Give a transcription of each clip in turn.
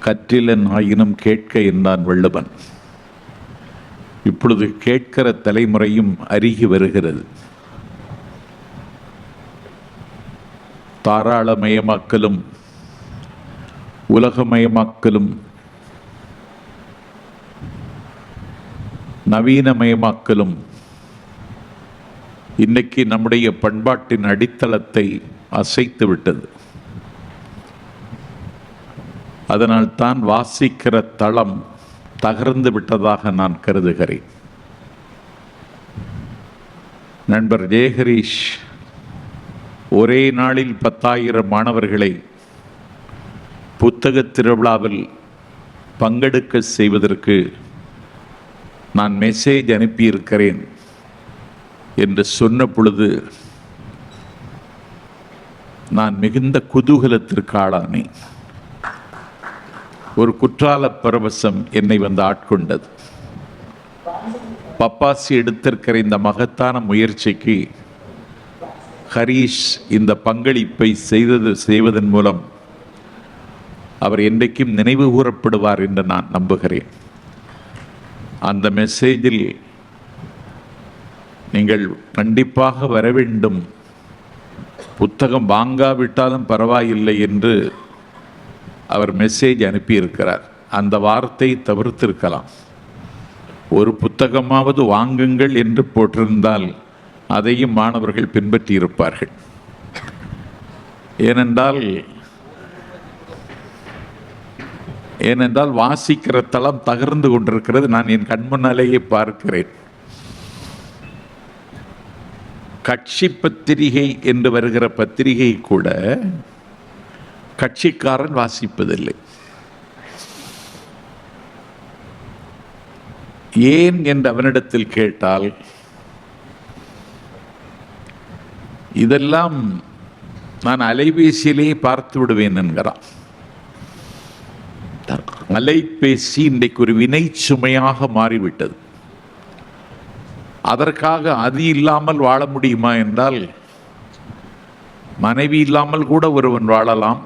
கற்றிலன் ஆயினும் கேட்க என்றான் வள்ளுவன். இப்பொழுது கேட்கிற தலைமுறையும் அருகி வருகிறது. தாராளமயமாக்கலும் உலகமயமாக்கலும் நவீனமயமாக்கலும் இன்னைக்கு நம்முடைய பண்பாட்டின் அடித்தளத்தை அசைத்து விட்டது. அதனால் தான் வாசிக்கிற தளம் தகர்ந்து விட்டதாக நான் கருதுகிறேன். நண்பர் ஜெயஹரீஷ் ஒரே நாளில் 10,000 மாணவர்களை புத்தக திருவிழாவில் பங்கெடுக்க செய்வதற்கு நான் மெசேஜ் அனுப்பியிருக்கிறேன் என்று சொன்ன பொழுது நான் மிகுந்த குதூகலத்திற்கு ஆளானேன். ஒரு குற்றால பரவசம் என்னை வந்து ஆட்கொண்டது. பப்பாசி எடுத்திருக்கிற இந்த மகத்தான முயற்சிக்கு ஹரீஷ் இந்த பங்களிப்பை செய்வதன் மூலம் அவர் என்றைக்கும் நினைவு கூறப்படுவார் என்று நான் நம்புகிறேன். அந்த மெசேஜில் நீங்கள் கண்டிப்பாக வர வேண்டும், புத்தகம் வாங்காவிட்டாலும் பரவாயில்லை என்று அவர் மெசேஜ் அனுப்பியிருக்கிறார். அந்த வார்த்தை தவிர்த்திருக்கலாம். ஒரு புத்தகமாவது வாங்குங்கள் என்று போட்டிருந்தால் அதையும் மாணவர்கள் பின்பற்றி இருப்பார்கள். ஏனென்றால் வாசிக்கிற தளம் தகர்ந்து கொண்டிருக்கிறது. நான் என் கண்முன்னாலேயே பார்க்கிறேன். கட்சி பத்திரிகை என்று வருகிற பத்திரிகை கூட கட்சிக்காரன் வாசிப்பதில்லை. ஏன் என்று அவனிடத்தில் கேட்டால், இதெல்லாம் நான் அலைபேசியிலே பார்த்து விடுவேன் என்கிறான். அலைபேசி இன்றைக்கு ஒரு வினை சுமையாக மாறிவிட்டது. அதற்காக அது இல்லாமல் வாழ முடியுமா என்றால், மனைவி இல்லாமல் கூட ஒருவன் வாழலாம்,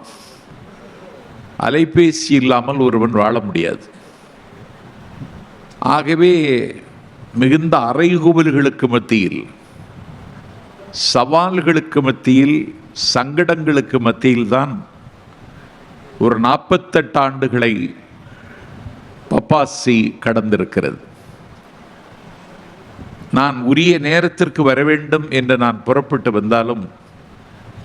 அலைபேசி இல்லாமல் ஒருவன் வாழ முடியாது. ஆகவே மிகுந்த அறைகூவல்களுக்கு மத்தியில், சவால்களுக்கு மத்தியில், சங்கடங்களுக்கு மத்தியில் தான் ஒரு 48 ஆண்டுகளை பப்பாசி கடந்திருக்கிறது. நான் உரிய நேரத்திற்கு வர வேண்டும் என்று நான் புறப்பட்டு வந்தாலும்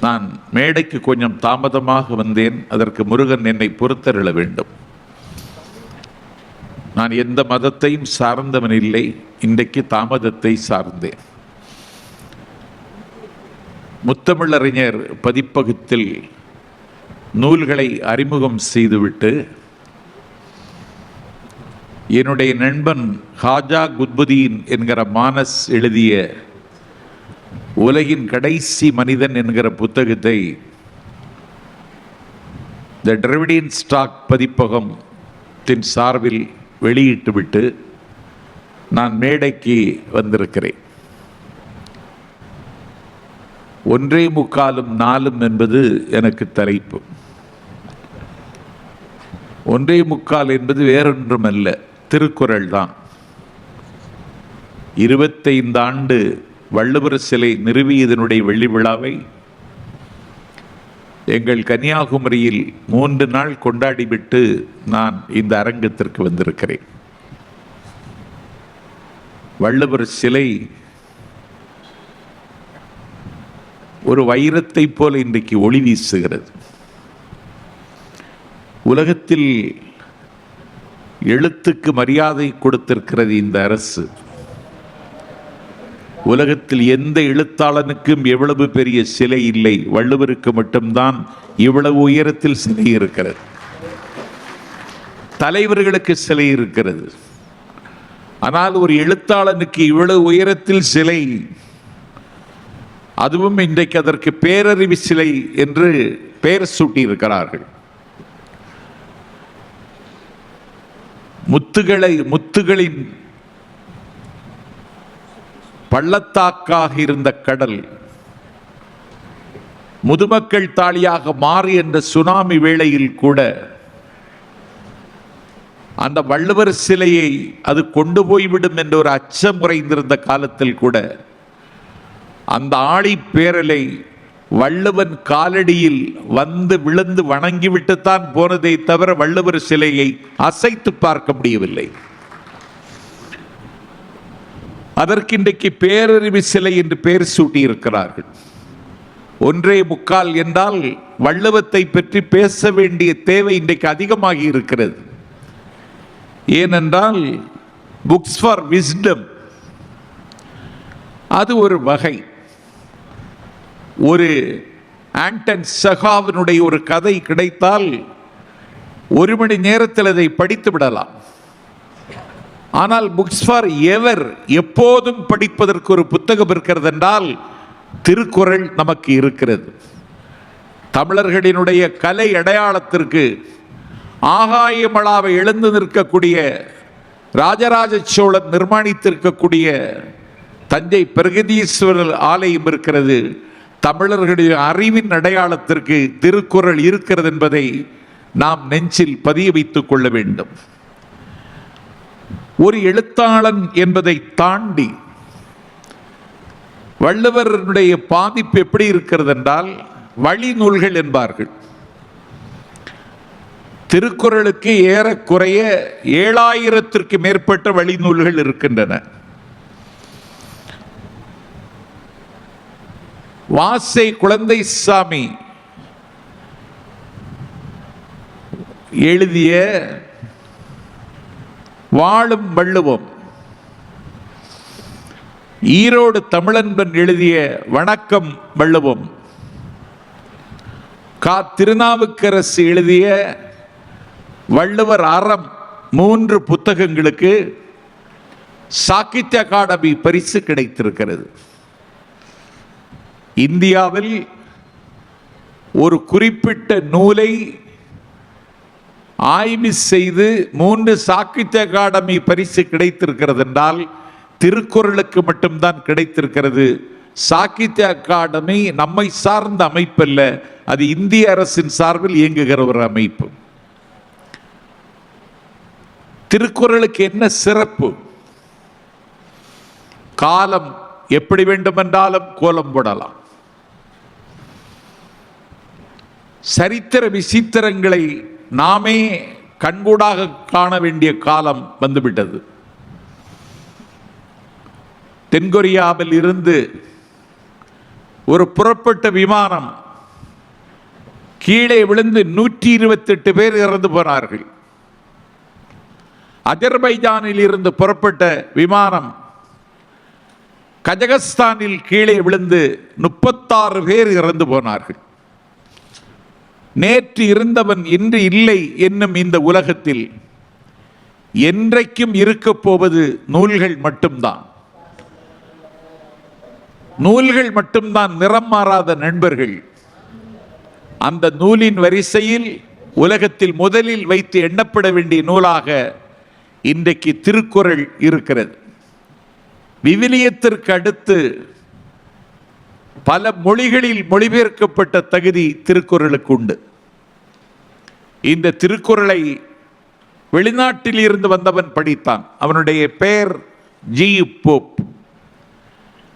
நான் மேடைக்கு கொஞ்சம் தாமதமாக வந்தேன். அதற்கு முருகன் என்னை பொறுத்தருள வேண்டும். நான் எந்த மதத்தையும் சார்ந்தவன் இல்லை. இன்றைக்கு தாமதத்தை சார்ந்தேன். முத்தமிழறிஞர் பதிப்பகத்தில் நூல்களை அறிமுகம் செய்துவிட்டு என்னுடைய நண்பன் ஹாஜா குத்புதீன் என்கிற மானஸ் எழுதிய உலகின் கடைசி மனிதன் என்கிற புத்தகத்தை தி டிராவிடியன் ஸ்டாக் பதிப்பகத்தின் சார்பில் வெளியிட்டுவிட்டு நான் மேடைக்கு வந்திருக்கிறேன். 1.25 நாளும் என்பது எனக்கு தலைப்பு. 1.25 என்பது வேறொன்றுமல்ல, திருக்குறள் தான். 25 ஆண்டு வள்ளுவர் சிலை நிறுவியதனுடைய வெள்ளி விழாவை எங்கள் கன்னியாகுமரியில் 3 நாள் கொண்டாடிவிட்டு நான் இந்த அரங்கத்திற்கு வந்திருக்கிறேன். வள்ளுவர் சிலை ஒரு வைரத்தை போல இன்றைக்கு ஒளி வீசுகிறது. உலகத்தில் எழுத்துக்கு மரியாதை கொடுத்திருக்கிறது இந்த அரசு. உலகத்தில் எந்த எழுத்தாளனுக்கும் எவ்வளவு பெரிய சிலை இல்லை, வள்ளுவருக்கு மட்டும்தான் இவ்வளவு உயரத்தில் சிலை இருக்கிறது. தலைவர்களுக்கு சிலை இருக்கிறது, ஆனால் ஒரு எழுத்தாளனுக்கு இவ்வளவு உயரத்தில் சிலை, அதுவும் இன்றைக்கு அதற்கு பேரறிவு சிலை என்று பெயர் சூட்டி இருக்கிறார்கள். முத்துகளின் பள்ளத்தாக்காக இருந்த கடல் முதுமக்கள் தாளியாக மாறி என்ற சுனாமி வேளையில் கூட அந்த வள்ளுவர் சிலையை அது கொண்டு போய்விடும் என்ற ஒரு அச்சம் குறைந்திருந்த காலத்தில் கூட அந்த ஆழி பேரலை வள்ளுவன் காலடியில் வந்து விழுந்து வணங்கிவிட்டுத்தான் போனதை தவிர வள்ளுவர் சிலையை அசைத்து பார்க்க முடியவில்லை. அதற்கு இன்றைக்கு பேரறிவு சிலை என்று பெயர் சூட்டி இருக்கிறார்கள். 1.25 என்றால் வள்ளுவத்தை பற்றி பேச வேண்டிய தேவை இன்றைக்கு அதிகமாகி இருக்கிறது. ஏனென்றால் புக்ஸ் ஃபார் விஸ்டம் அது ஒரு வகை. ஒரு ஆண்டன் சகாவினுடைய ஒரு கதை கிடைத்தால் 1 மணி நேரத்தில் அதை படித்து விடலாம். ஆனால் புக்ஸ் ஃபார் எவர், எப்போதும் படிப்பதற்கு ஒரு புத்தகம் இருக்கிறது என்றால் திருக்குறள் நமக்கு இருக்கிறது. தமிழர்களினுடைய கலை அடையாளத்திற்கு ஆகாயமளாவை எழுந்து நிற்கக்கூடிய ராஜராஜ சோழன் நிர்மாணித்திருக்கக்கூடிய தஞ்சை பிரகதீஸ்வரர் ஆலயம் இருக்கிறது. தமிழர்களுடைய அறிவின் அடையாளத்திற்கு திருக்குறள் இருக்கிறது என்பதை நாம் நெஞ்சில் பதிய வைத்துக் கொள்ள வேண்டும். ஒரு எழுத்தாளன் என்பதை தாண்டி வள்ளுவருடைய பாதிப்பு எப்படி இருக்கிறது என்றால் வழி நூல்கள் என்பார்கள். திருக்குறளுக்கு ஏறக்குறைய 7000ற்கு மேற்பட்ட வழி நூல்கள் இருக்கின்றன. வாசை குழந்தைசாமி எழுதிய வாழும் வள்ளுவம், ஈரோடு தமிழன்பன் எழுதிய வணக்கம் வள்ளுவம், திருநாவுக்கரசு எழுதிய வள்ளுவர் அறம் 3 புத்தகங்களுக்கு சாகித்ய அகாடமி பரிசு கிடைத்திருக்கிறது. இந்தியாவில் ஒரு குறிப்பிட்ட நூலை ஆய்வு செய்து 3 சாகித்ய அகாடமி பரிசு கிடைத்திருக்கிறது என்றால் திருக்குறளுக்கு மட்டும்தான் கிடைத்திருக்கிறது. சாகித்ய அகாடமி நம்மை சார்ந்த அமைப்பல்ல, அது இந்திய அரசின் சார்பில் இயங்குகிற ஒரு அமைப்பு. திருக்குறளுக்கு என்ன சிறப்பு? காலம் எப்படி வேண்டுமென்றாலும் கோலம் போடலாம். சரித்திர விசித்திரங்களை நாமே கண்கூடாக காண வேண்டிய காலம் வந்துவிட்டது. தென்கொரியாவில் இருந்து ஒரு புறப்பட்ட விமானம் கீழே விழுந்து 128 பேர் இறந்து போனார்கள். அஜர்பைஜானில் இருந்து புறப்பட்ட விமானம் கஜகஸ்தானில் கீழே விழுந்து 36 பேர் இறந்து போனார்கள். நேற்று இருந்தவன் இன்று இல்லை என்னும் இந்த உலகத்தில் என்றைக்கும் இருக்க போவது நூல்கள் மட்டும்தான். நூல்கள் மட்டும்தான், நிறம் மாறாத நண்பர்கள். அந்த நூலின் வரிசையில் உலகத்தில் முதலில் வைத்து எண்ணப்பட வேண்டிய நூலாக இன்றைக்கு திருக்குறள் இருக்கிறது. விவிலியத்திற்கு அடுத்து பல மொழிகளில் மொழிபெயர்க்கப்பட்ட தகுதி திருக்குறளுக்கு உண்டு. இந்த திருக்குறளை வெளிநாட்டில் இருந்து வந்தவன் படித்தான். அவனுடைய பெயர் G Pope.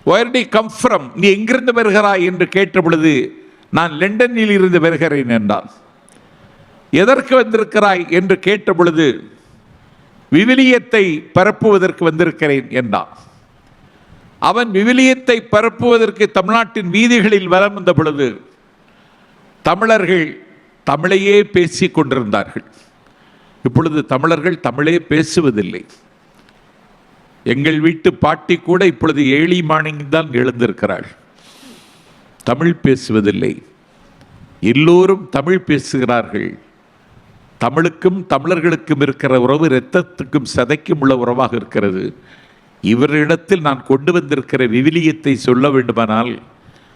Where do you come from? நீ எங்கிருந்து வருகிறாய் என்று கேட்ட பொழுது நான் லண்டனில் இருந்து வருகிறேன் என்றான். எதற்கு வந்திருக்கிறாய் என்று கேட்ட பொழுது விவிலியத்தை பரப்புவதற்கு வந்திருக்கிறேன் என்றான். அவன் விவிலியத்தை பரப்புவதற்கு தமிழ்நாட்டின் வீதிகளில் வலம் வந்த பொழுது தமிழர்கள் தமிழையே பேசிக் கொண்டிருந்தார்கள். இப்பொழுது தமிழர்கள் தமிழே பேசுவதில்லை. எங்கள் வீட்டு பாட்டி கூட இப்பொழுது ஏர்லி மார்னிங் தான் எழுந்திருக்கிறாள். தமிழ் பேசுவதில்லை. எல்லோரும் தமிழ் பேசுகிறார்கள். தமிழுக்கும் தமிழர்களுக்கும் இருக்கிற உறவு இரத்தத்துக்கும் சதைக்கும் உள்ள உறவாக இருக்கிறது. இவரிடத்தில் நான் கொண்டு வந்திருக்கிற விவிலியத்தை சொல்ல வேண்டுமானால்,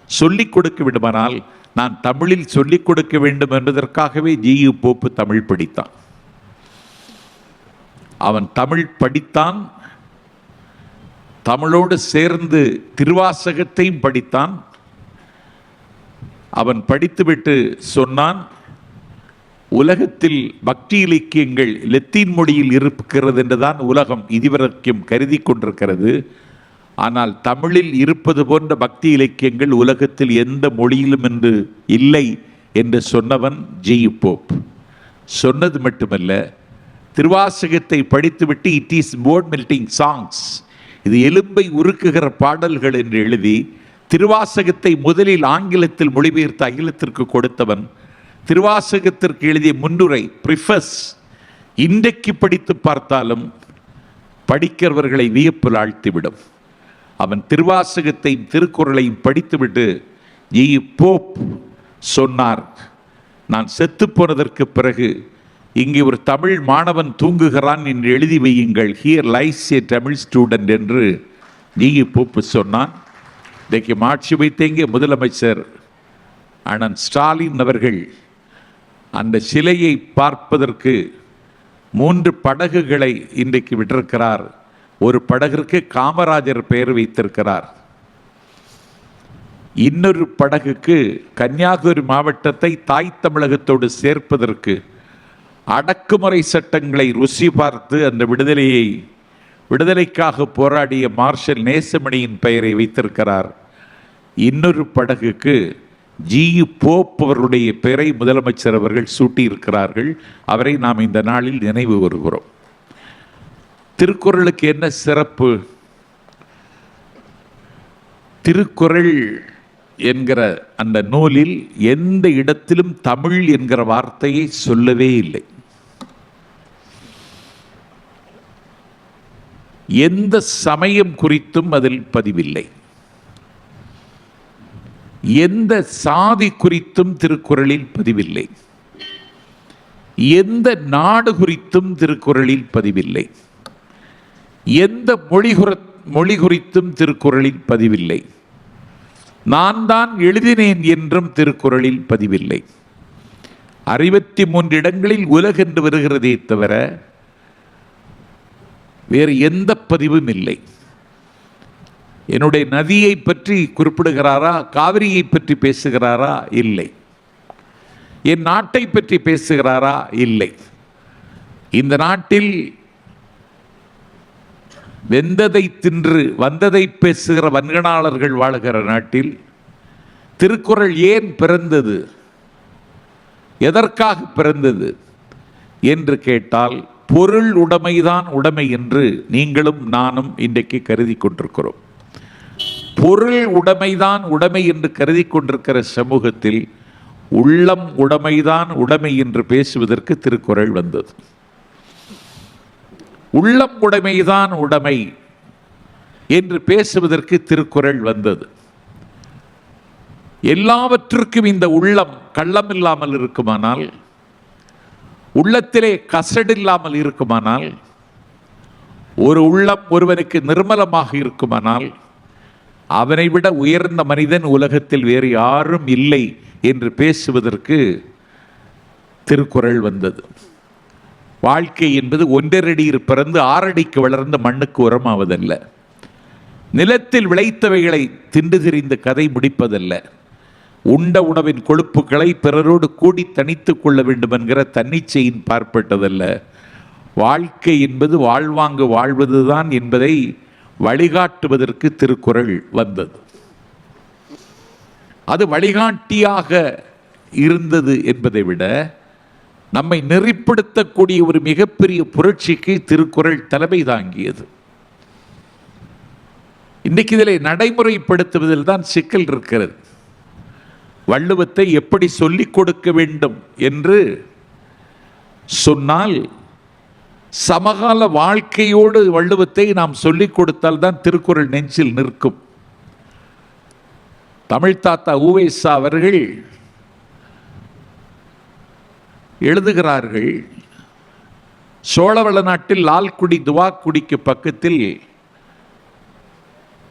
சொல்லிக் கொடுக்க வேண்டுமானால் நான் தமிழில் சொல்லிக் கொடுக்க வேண்டும் என்பதற்காகவே ஜி.யு. போப்பு தமிழ் படித்தான். அவன் தமிழ் படித்தான். தமிழோடு சேர்ந்து திருவாசகத்தையும் படித்தான். அவன் படித்துவிட்டு சொன்னான், உலகத்தில் பக்தி இலக்கியங்கள் லத்தீன் மொழியில் இருக்கிறது என்றுதான் உலகம் இதுவரைக்கும் கருதி கொண்டிருக்கிறது. ஆனால் தமிழில் இருப்பது போன்ற பக்தி இலக்கியங்கள் உலகத்தில் எந்த மொழியிலும் என்று இல்லை என்று சொன்னவன் ஜி போப். சொன்னது மட்டுமல்ல, திருவாசகத்தை படித்துவிட்டு it is phone melting songs, இது எலும்பை உருக்குகிற பாடல்கள் என்று எழுதி திருவாசகத்தை முதலில் ஆங்கிலத்தில் மொழிபெயர்த்து அகிலத்திற்கு கொடுத்தவன். திருவாசகத்திற்கு எழுதிய முன்னுரை ப்ரிஃபஸ் இன்றைக்கு படித்து பார்த்தாலும் படிக்கிறவர்களை வியப்பில் ஆழ்த்திவிடும். அவன் திருவாசகத்தையும் திருக்குறளையும் படித்துவிட்டு ஜி போப் சொன்னார், நான் செத்து போனதற்கு பிறகு இங்கே ஒரு தமிழ் மாணவன் தூங்குகிறான் என்று எழுதி வையுங்கள், here lies A Tamil student என்று ஜி போப் சொன்னான். இன்றைக்கு மாட்சி வைத்தேங்க முதலமைச்சர் அண்ணன் ஸ்டாலின் அவர்கள் அந்த சிலையை பார்ப்பதற்கு 3 படகுகளை இன்றைக்கு விட்டிருக்கிறார். ஒரு படகிற்கு காமராஜர் பெயர் வைத்திருக்கிறார். இன்னொரு படகுக்கு கன்னியாகுமரி மாவட்டத்தை தாய் தமிழகத்தோடு சேர்ப்பதற்கு அடக்குமுறை சட்டங்களை ருசி பார்த்து அந்த விடுதலைக்காக போராடிய மார்ஷல் நேசமணியின் பெயரை வைத்திருக்கிறார். இன்னொரு படகுக்கு ஜி போப் அவருடைய பெயரை முதலமைச்சர் அவர்கள் சூட்டியிருக்கிறார்கள். அவரை நாம் இந்த நாளில் நினைவு கூறுகிறோம். திருக்குறளுக்கு என்ன சிறப்பு? திருக்குறள் என்கிற அந்த நூலில் எந்த இடத்திலும் தமிழ் என்கிற வார்த்தையை சொல்லவே இல்லை. எந்த சமயம் குறித்தும் அதில் பதிவில்லை. எந்த சாதி குறித்தும் திருக்குறளில் பதிவில்லை. எந்த நாடு குறித்தும் திருக்குறளில் பதிவில்லை. எந்த மொழி குறித்தும் திருக்குறளில் பதிவில்லை. நான் தான் எழுதினேன் என்றும் திருக்குறளில் பதிவில்லை. 63 இடங்களில் உலகென்று வருகிறதே தவிர வேறு எந்த பதிவும் இல்லை. என்னுடைய நதியை பற்றி குறிப்பிடுகிறாரா? காவிரியை பற்றி பேசுகிறாரா? இல்லை. என் நாட்டை பற்றி பேசுகிறாரா? இல்லை. இந்த நாட்டில் வெந்ததை தின்று வந்ததை பேசுகிற வன்கணாளர்கள் வாழ்கிற நாட்டில் திருக்குறள் ஏன் பிறந்தது, எதற்காக பிறந்தது என்று கேட்டால் பொருள் உடைமைதான் உடைமை என்று நீங்களும் நானும் இன்றைக்கு கருதி கொண்டிருக்கிறோம். பொருள் உடைமைதான் உடைமை என்று கருதி கொண்டிருக்கிற சமூகத்தில் உள்ளம் உடைமைதான் உடைமை என்று பேசுவதற்கு திருக்குறள் வந்தது. உள்ளம் உடைமைதான் உடைமை என்று பேசுவதற்கு திருக்குறள் வந்தது. எல்லாவற்றுக்கும் இந்த உள்ளம் கள்ளம் இல்லாமல் இருக்குமானால், உள்ளத்திலே கசடில்லாமல் இருக்குமானால், ஒரு உள்ளம் ஒருவனுக்கு நிர்மலமாக இருக்குமானால் அவனை விட உயர்ந்த மனிதன் உலகத்தில் வேறு யாரும் இல்லை என்று பேசுவதற்கு திருக்குறள் வந்தது. வாழ்க்கை என்பது 1.5 அடி பிறந்து 6 அடிக்கு வளர்ந்து மண்ணுக்கு உரமாவதல்ல. நிலத்தில் விளைத்தவைகளை தின்று திரிந்து கதை முடிப்பதல்ல. உண்ட உணவின் கொழுப்புகளை பிறரோடு கூடி தனித்துக் கொள்ள வேண்டும் என்கிற தன்னிச்சையின் பார்ப்பட்டதல்ல. வாழ்க்கை என்பது வாழ்வாங்கு வாழ்வதுதான் என்பதை வழிகாட்டுவதற்கு திருக்குறள் வந்தது. அது வழிகாட்டியாக இருந்தது என்பதை விட நம்மை நெறிப்படுத்தக்கூடிய ஒரு மிகப்பெரிய புரட்சிக்கு திருக்குறள் தலைமை தாங்கியது. இன்றைக்கு இதில் நடைமுறைப்படுத்துவதில் தான் சிக்கல் இருக்கிறது. வள்ளுவத்தை எப்படி சொல்லிக் கொடுக்க வேண்டும் என்று சொன்னால், சமகால வாழ்க்கையோடு வள்ளுவத்தை நாம் சொல்லிக் கொடுத்தால் தான் திருக்குறள் நெஞ்சில் நிற்கும். தமிழ் தாத்தா உவேசா அவர்கள் எழுதுகிறார்கள், சோழவள நாட்டில் லால்குடி துவாக்குடிக்கு பக்கத்தில்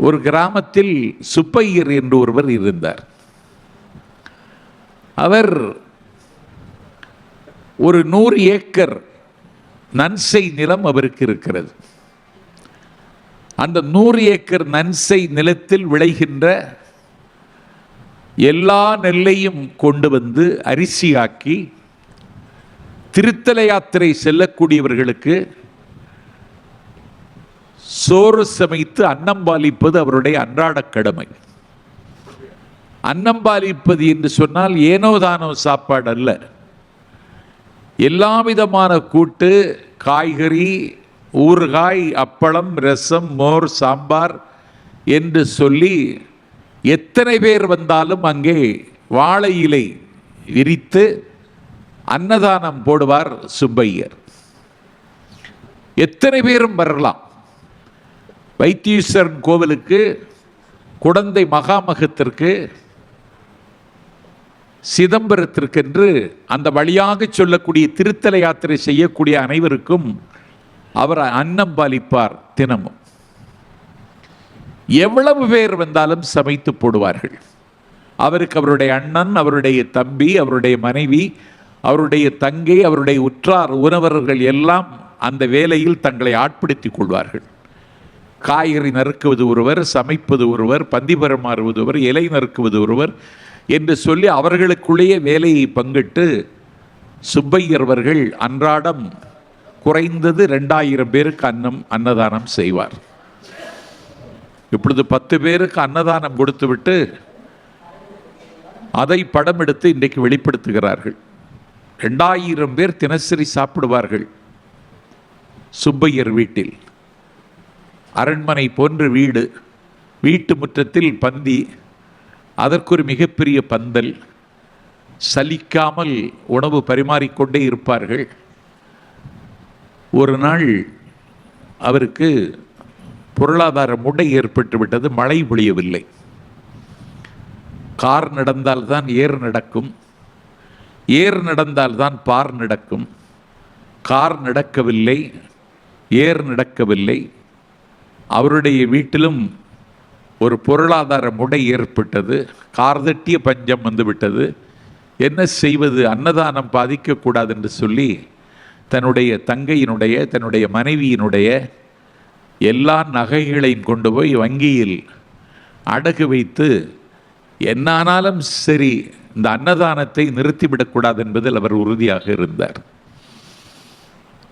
ஒரு கிராமத்தில் சுப்பையர் என்று ஒருவர் இருந்தார். அவர் ஒரு 100 ஏக்கர் நன்சை நிலம் அவருக்கு இருக்கிறது. அந்த 100 ஏக்கர் நன்சை நிலத்தில் விளைகின்ற எல்லா நெல்லையும் கொண்டு வந்து அரிசியாக்கி திருத்தல யாத்திரை செல்லக்கூடியவர்களுக்கு சோறு சமைத்து அன்னம்பாலிப்பது அவருடைய அன்றாட கடமை. அன்னம்பாலிப்பது என்று சொன்னால் ஏனோதானோ சாப்பாடு அல்ல. எல்லா விதமான கூட்டு, காய்கறி, ஊறுகாய், அப்பளம், ரசம், மோர், சாம்பார் என்று சொல்லி எத்தனை பேர் வந்தாலும் அங்கே வாழை இலை விரித்து அன்னதானம் போடுவார் சுப்பையர். எத்தனை பேரும் வரலாம். வைத்தீஸ்வரன் கோவிலுக்கு, குடந்தை மகாமகத்திற்கு, சிதம்பரத்திற்கென்று அந்த வழியாக சொல்லக்கூடிய திருத்தல யாத்திரை செய்யக்கூடிய அனைவருக்கும் அவர் அன்னம் பாலிப்பார். தினமும் எவ்வளவு பேர் வந்தாலும் சமைத்து போடுவார்கள். அவருக்கு அவருடைய அண்ணன், அவருடைய தம்பி, அவருடைய மனைவி, அவருடைய தங்கை, அவருடைய உற்றார் உறவர்கள் எல்லாம் அந்த வேலையில் தங்களை ஆட்படுத்திக் கொள்வார்கள். காய்கறி நறுக்குவது ஒருவர், சமைப்பது ஒருவர், பந்தி பரிமாறுவது ஒருவர், இலை நறுக்குவது ஒருவர் என்று சொல்லி அவர்களுக்குள்ளேயே வேலையை பங்கிட்டு சுப்பையர் அவர்கள் அன்றாடம் குறைந்தது 2000 பேருக்கு அன்னதானம் செய்வார். இப்பொழுது 10 பேருக்கு அன்னதானம் கொடுத்துவிட்டு அதை படம் எடுத்து இன்றைக்கு வெளிப்படுத்துகிறார்கள். 2000 பேர் தினசரி சாப்பிடுவார்கள் சுப்பையர் வீட்டில். அரண்மனை போன்ற வீடு, வீட்டு முற்றத்தில் பந்தி, அதற்கொரு மிகப்பெரிய பந்தல், சலிக்காமல் உணவு பரிமாறிக்கொண்டே இருப்பார்கள். ஒரு நாள் அவருக்கு பொருளாதார முடை ஏற்பட்டு விட்டது. மழை பொழியவில்லை. கார் நடந்தால்தான் ஏர் நடக்கும், ஏர் நடந்தால்தான் பார் நடக்கும். கார் நடக்கவில்லை, ஏர் நடக்கவில்லை. அவருடைய வீட்டிலும் ஒரு பொருளாதார முடை ஏற்பட்டது. கார்தட்டிய பஞ்சம் வந்துவிட்டது. என்ன செய்வது? அன்னதானம் பாதிக்கக்கூடாது என்று சொல்லி தன்னுடைய தங்கையினுடைய, தன்னுடைய மனைவியினுடைய எல்லா நகைகளையும் கொண்டு போய் வங்கியில் அடகு வைத்து என்னானாலும் சரி இந்த அன்னதானத்தை நிறுத்திவிடக்கூடாது என்பதில் அவர் உறுதியாக இருந்தார்.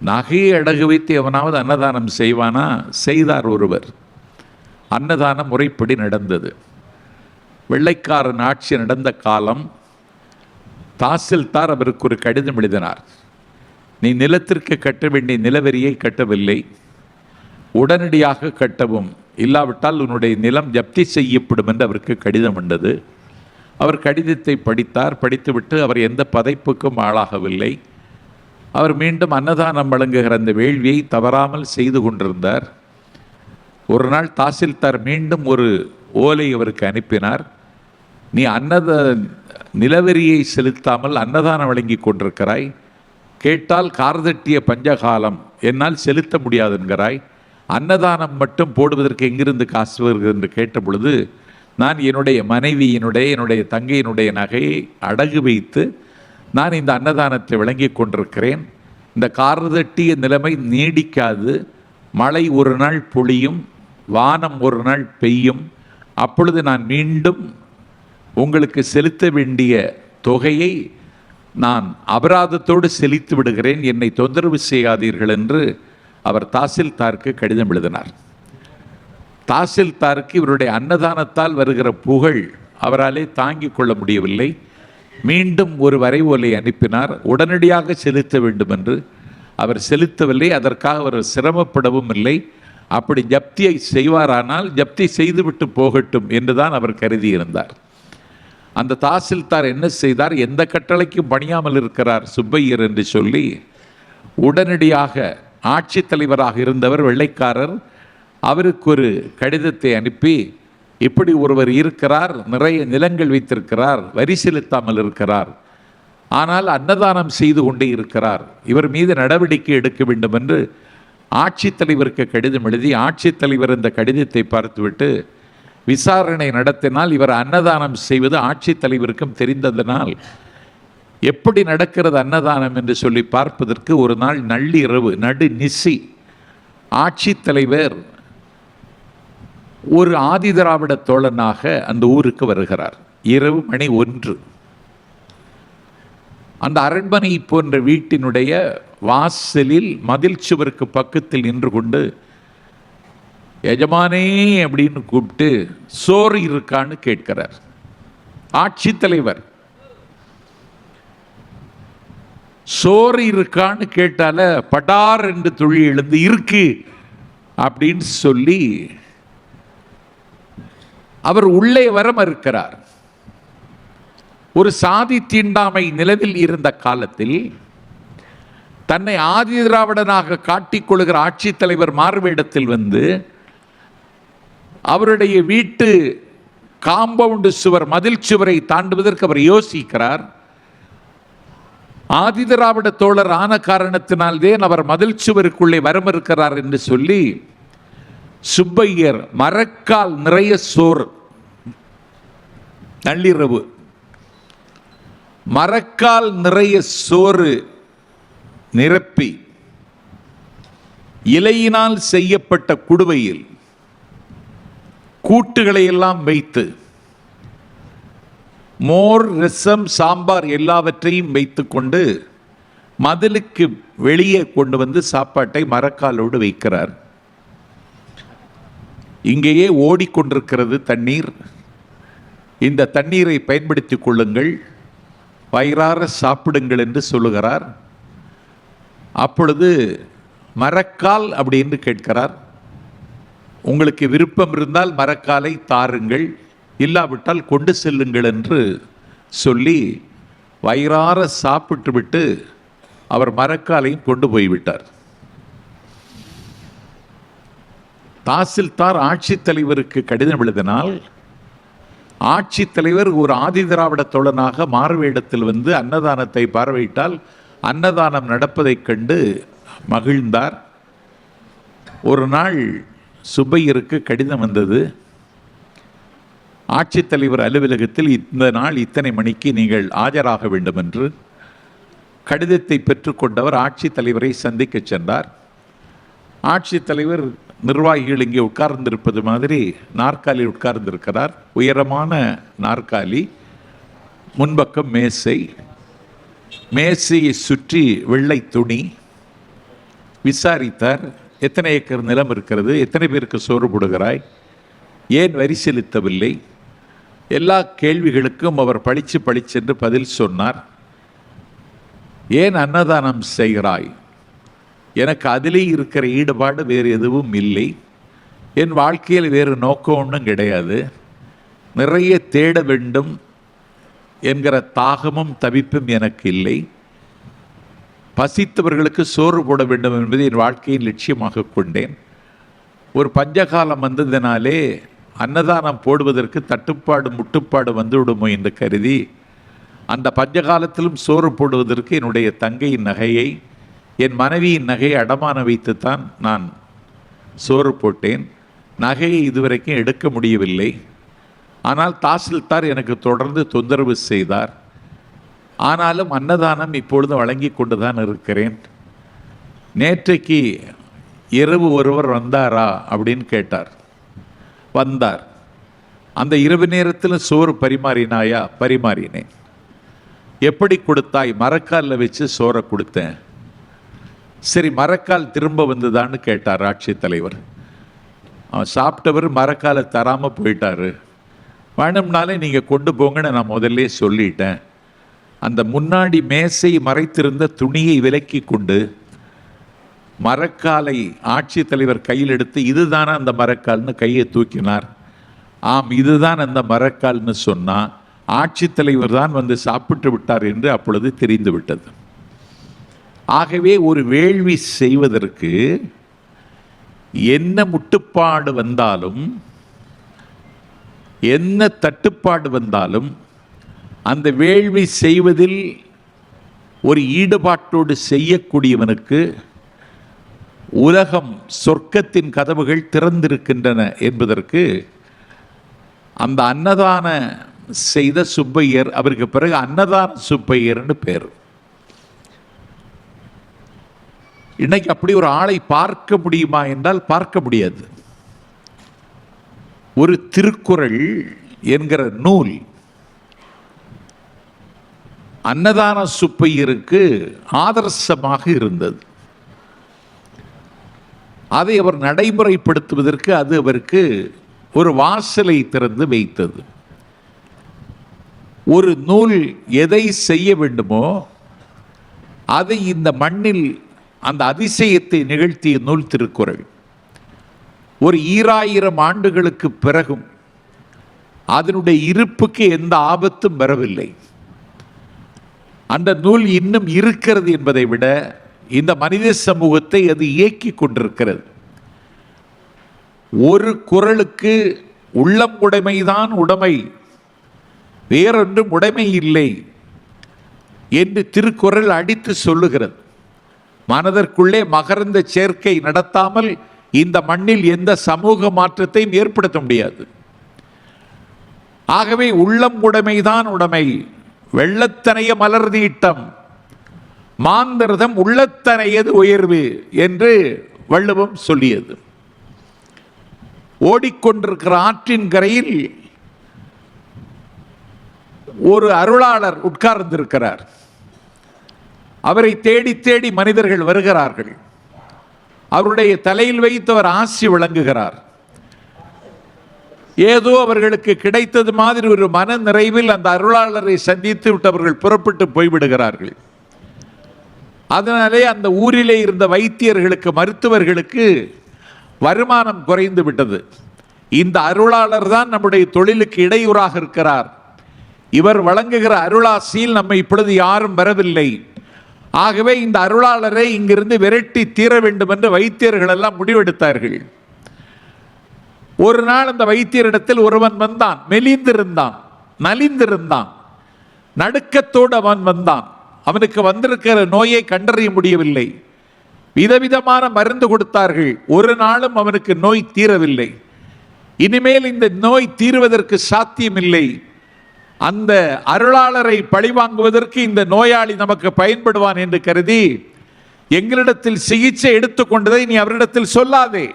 நகையை அடகு வைத்து எவனாவது அன்னதானம் செய்வானா? செய்தார் ஒருவர். அன்னதானம் முறைப்படி நடந்தது. வெள்ளைக்காரன் ஆட்சி நடந்த காலம். தாசில்தார் அவருக்கு ஒரு கடிதம் எழுதினார். நீ நிலத்திற்கு கட்ட வேண்டிய நிலவரியை கட்டவில்லை, உடனடியாக கட்டவும், இல்லாவிட்டால் உன்னுடைய நிலம் ஜப்தி செய்யப்படும் என்று அவருக்கு கடிதம் வந்தது. அவர் கடிதத்தை படித்தார். படித்துவிட்டு அவர் எந்த பதைப்புக்கும் ஆளாகவில்லை. அவர் மீண்டும் அன்னதானம் வழங்குகிற அந்த வேள்வியை தவறாமல் செய்து கொண்டிருந்தார். ஒரு நாள் தாசில்தார் மீண்டும் ஒரு ஓலை அவருக்கு அனுப்பினார். நீ நிலவரியை செலுத்தாமல் அன்னதானம் வழங்கி கொண்டிருக்கிறாய், கேட்டால் கார்தட்டிய பஞ்சகாலம், என்னால் செலுத்த முடியாது என்கிறாய், அன்னதானம் மட்டும் போடுவதற்கு எங்கிருந்து காசு வருகிறது என்று கேட்ட பொழுது, நான் என்னுடைய மனைவியினுடைய, என்னுடைய தங்கையினுடைய நகையை அடகு வைத்து நான் இந்த அன்னதானத்தை வழங்கி கொண்டிருக்கிறேன். இந்த கார்தட்டிய நிலைமை நீடிக்காது. மழை ஒரு நாள் பொழியும், வானம் ஒரு நாள் பெய்யும். அப்பொழுது நான் மீண்டும் உங்களுக்கு செலுத்த வேண்டிய தொகையை நான் அபராதத்தோடு செலுத்தி விடுகிறேன், என்னை தொந்தரவு செய்யாதீர்கள் என்று அவர் தாசில்தாருக்கு கடிதம் எழுதினார். தாசில்தாருக்கு இவருடைய அன்னதானத்தால் வருகிற புகழ் அவராலே தாங்கிக் கொள்ள முடியவில்லை. மீண்டும் ஒரு வரைவோலை அனுப்பினார். உடனடியாக செலுத்த வேண்டும் என்று. அவர் செலுத்தவில்லை. அதற்காக அவர் சிரமப்படவும் இல்லை. அப்படி ஜப்தியை செய்வாரானால் ஜப்தி செய்துவிட்டு போகட்டும் என்றுதான் அவர் கருதியிருந்தார். அந்த தாசில்தார் என்ன செய்தார்? எந்த கட்டளைக்கும் பணியாமல் இருக்கிறார் சுப்பையர் என்று சொல்லி உடனடியாக ஆட்சித்தலைவராக இருந்தவர் வெள்ளைக்காரர், அவருக்கு ஒரு கடிதத்தை அனுப்பி, இப்படி ஒருவர் இருக்கிறார், நிறைய நிலங்கள் வைத்திருக்கிறார், வரி செலுத்தாமல் இருக்கிறார், ஆனால் அன்னதானம் செய்து கொண்டே இருக்கிறார், இவர் மீது நடவடிக்கை எடுக்க வேண்டும் என்று ஆட்சித்தலைவருக்கு கடிதம் எழுதி, ஆட்சித்தலைவர் இந்த கடிதத்தை பார்த்துவிட்டு விசாரணை நடத்தினால் இவர் அன்னதானம் செய்வது ஆட்சித்தலைவருக்கும் தெரிந்ததனால் எப்படி நடக்கிறது அன்னதானம் என்று சொல்லி பார்ப்பதற்கு ஒரு நாள் நள்ளிரவு நடு நிசி ஆட்சித்தலைவர் ஒரு ஆதிதிராவிட தோழனாக அந்த ஊருக்கு வருகிறார். இரவு மணி 1. அந்த அரண்மனை போன்ற வீட்டினுடைய வாசலில் மதில் சுவருக்கு பக்கத்தில் நின்று கொண்டு, எஜமானே அப்படின்னு கூப்பிட்டு சோறு இருக்கான்னு கேட்கிறார். ஆட்சித்தலைவர் சோறு இருக்கான்னு கேட்டால படார் என்று துளி எழுந்து இருக்கு அப்படின்னு சொல்லி அவர் உள்ளே வர மறுக்கிறார். ஒரு சாதி தீண்டாமை நிலவில் இருந்த காலத்தில் தன்னை ஆதி திராவிடனாக காட்டிக்கொள்கிற ஆட்சித்தலைவர் மாறுவேடத்தில் வந்து அவருடைய வீட்டு காம்பவுண்டு சுவர், மதில் சுவரை தாண்டுவதற்கு அவர் யோசிக்கிறார். ஆதி திராவிட தோழர் ஆன காரணத்தினால்தான் அவர் மதில் சுவருக்குள்ளே வர மறுக்கிறார் என்று சொல்லி சுப்பையர் மரக்கால் நிறைய சோறு, நள்ளிரவு மரக்கால் நிறைய சோறு நிரப்பி இலையினால் செய்யப்பட்ட குடுவையில் கூட்டுகளை எல்லாம் வைத்து மோர், ரசம், சாம்பார் எல்லாவற்றையும் வைத்து கொண்டு மதிலுக்கு வெளியே கொண்டு வந்து சாப்பாட்டை மரக்காலோடு வைக்கிறார். இங்கேயே ஓடிக்கொண்டிருக்கிறது தண்ணீர், இந்த தண்ணீரை பயன்படுத்திக் கொள்ளுங்கள், வயிறார சாப்பிடுங்கள் என்று சொல்லுகிறார். அப்பொழுது மரக்கால் அப்படி என்று கேட்கிறார். உங்களுக்கு விருப்பம் இருந்தால் மரக்காலை தாருங்கள், இல்லாவிட்டால் கொண்டு செல்லுங்கள் என்று சொல்லி வயிறார சாப்பிட்டு விட்டு அவர் மரக்காலையும் கொண்டு போய்விட்டார். தாசில்தார் ஆட்சித்தலைவருக்கு கடிதம் எழுதினால் ஆட்சித்தலைவர் ஒரு ஆதி திராவிட தோழனாக மாறுவேடத்தில் வந்து அன்னதானத்தை பார்வையிட்டால் அன்னதானம் நடப்பதைக் கண்டு மகிழ்ந்தார். ஒரு நாள் சுப்பையருக்கு கடிதம் வந்தது. ஆட்சித்தலைவர் அலுவலகத்தில் இந்த நாள் இத்தனை மணிக்கு நீங்கள் ஆஜராக வேண்டும் என்று. கடிதத்தை பெற்றுக்கொண்டவர் ஆட்சித்தலைவரை சந்திக்க சென்றார். ஆட்சித்தலைவர் நிர்வாகிகள் இங்கே உட்கார்ந்திருப்பது மாதிரி நாற்காலில் உட்கார்ந்திருக்கிறார். உயரமான நாற்காலி, முன்பக்கம் மேசை, மேசையை சுற்றி வெள்ளை துணி. விசாரித்தார், எத்தனை ஏக்கர் நிலம் இருக்கிறது, எத்தனை பேருக்கு சோறு போடுகிறாய், ஏன் வரி செலுத்தவில்லை, எல்லா கேள்விகளுக்கும் அவர் பளிச்சென்று பதில் சொன்னார். ஏன் அன்னதானம் செய்கிறாய், எனக்கு அதிலே இருக்கிற ஈடுபாடு வேறு எதுவும் இல்லை, என் வாழ்க்கையில் வேறு நோக்கம் ஒன்றும் கிடையாது, நிறைய தேட வேண்டும் என்கிற தாகமும் தவிப்பும் எனக்கு இல்லை, பசித்தவர்களுக்கு சோறு போட வேண்டும் என்பதை என் வாழ்க்கையின் லட்சியமாக கொண்டேன். ஒரு பஞ்சகாலம் வந்ததினாலே அன்னதானம் போடுவதற்கு தட்டுப்பாடு முட்டுப்பாடு வந்துவிடுமோ என்று கருதி அந்த பஞ்சகாலத்திலும் சோறு போடுவதற்கு என்னுடைய தங்கையின் நகையை, என் மனைவியின் நகையை அடமான வைத்துத்தான் நான் சோறு போட்டேன். நகையை இதுவரைக்கும் எடுக்க முடியவில்லை. ஆனால் தாசில்தார் எனக்கு தொடர்ந்து தொந்தரவு செய்தார். ஆனாலும் அன்னதானம் இப்பொழுது வழங்கி கொண்டு தான் இருக்கிறேன். நேற்றைக்கு இரவு ஒருவர் வந்தாரா அப்படின்னு கேட்டார். வந்தார். அந்த இரவு நேரத்தில் சோறு பரிமாறினாயா? பரிமாறினேன். எப்படி கொடுத்தாய்? மரக்காலில் வச்சு சோறை கொடுத்தேன். சரி, மரக்கால் திரும்ப வந்துதான்னு கேட்டார் ஆட்சித்தலைவர். சாப்பிட்டவர் மரக்காலை தராமல் போயிட்டாரு. வேணும்னாலே நீங்கள் கொண்டு போங்கன்னு நான் முதல்ல சொல்லிட்டேன். அந்த முன்னாடி மேசை மறைத்திருந்த துணியை விலக்கி கொண்டு மரக்காலை ஆட்சித்தலைவர் கையில் எடுத்து, இதுதானே அந்த மரக்கால்னு கையை தூக்கினார். ஆம், இதுதான் அந்த மரக்கால்னு சொன்னால் ஆட்சித்தலைவர் தான் வந்து சாப்பிட்டு விட்டார் என்று அப்பொழுது தெரிந்து விட்டது. ஆகவே ஒரு வேள்வி செய்வதற்கு என்ன முட்டுப்பாடு வந்தாலும், என்ன தட்டுப்பாடு வந்தாலும், அந்த வேள்வி செய்வதில் ஒரு ஈடுபாட்டோடு செய்யக்கூடியவனுக்கு உலகம், சொர்க்கத்தின் கதவுகள் திறந்திருக்கின்றன என்பதற்கு அந்த அன்னதான செய்த சுப்பையர், அவருக்கு பிறகு அன்னதான சுப்பையர்னு பேர். இன்னைக்கு அப்படி ஒரு ஆளை பார்க்க முடியுமா என்றால் பார்க்க முடியாது. ஒரு திருக்குறள் என்கிற நூல் அன்னதான சுப்பையருக்கு ஆதர்சமாக இருந்தது. அதை அவர் நடைமுறைப்படுத்துவதற்கு அது அவருக்கு ஒரு வாசலை திறந்து வைத்தது. ஒரு நூல் எதை செய்ய வேண்டுமோ அதை இந்த மண்ணில் அந்த அதிசயத்தை நிகழ்த்திய நூல் திருக்குறள். ஒரு 2000 ஆண்டுகளுக்கு பிறகும் அதனுடைய இருப்புக்கு எந்த ஆபத்தும் வரவில்லை. அந்த நூல் இன்னும் இருக்கிறது என்பதை விட இந்த மனித சமூகத்தை அது இயக்கிக் கொண்டிருக்கிறது. ஒரு குறளுக்கு உள்ளம் உடைமைதான் உடைமை, வேறொன்றும் உடைமை இல்லை என்று திருக்குறள் அடித்து சொல்லுகிறது. மனதிற்குள்ளே மகரந்த சேர்க்கை நடத்தாமல் இந்த மண்ணில் எந்த சமூக மாற்றத்தையும் ஏற்படுத்த முடியாது. ஆகவே உள்ளம் உடைமைதான் உடைமை, வெள்ளத்தனைய மலர் நீட்டம் மாந்திரதம் உள்ளத்தனையது உயர்வு என்று வள்ளுவம் சொல்லியது. ஓடிக்கொண்டிருக்கிற ஆற்றின் கரையில் ஒரு அருளாளர் உட்கார்ந்திருக்கிறார். அவரை தேடி தேடி மனிதர்கள் வருகிறார்கள். அவருடைய தலையில் வைத்தவர் ஆசி வழங்குகிறார். ஏதோ அவர்களுக்கு கிடைத்தது மாதிரி ஒரு மன நிறைவில் அந்த அருளாளரை சந்தித்து விட்டவர்கள் புறப்பட்டு போய்விடுகிறார்கள். அதனாலே அந்த ஊரிலே இருந்த வைத்தியர்களுக்கு, மருத்துவர்களுக்கு வருமானம் குறைந்து விட்டது. இந்த அருளாளர் தான் நம்முடைய தொழிலுக்கு இடையூறாக இருக்கிறார். இவர் வழங்குகிற அருளாசியில் நம்ம இப்பொழுது யாரும் வரவில்லை. ஆகவே இந்த அருளாளரை இங்கிருந்து விரட்டி தீர வேண்டும் என்று வைத்தியர்கள் எல்லாம் முடிவெடுத்தார்கள். ஒரு நாள் அந்த வைத்தியரிடத்தில் ஒருவன் வந்தான். மெலிந்திருந்தான், நலிந்திருந்தான், நடுக்கத்தோடு அவன் வந்தான். அவனுக்கு வந்திருக்கிற நோயை கண்டறிய முடியவில்லை. விதவிதமான மருந்து கொடுத்தார்கள். ஒரு நாளும் அவனுக்கு நோய் தீரவில்லை. இனிமேல் இந்த நோய் தீர்வதற்கு சாத்தியமில்லை. அந்த அருளாளரை பழிவாங்குவதற்கு இந்த நோயாளி நமக்கு பயன்படுவான் என்று கருதி எங்களிடத்தில் சிகிச்சை எடுத்துக்கொண்டதை நீ அவரிடத்தில் சொல்லாதே,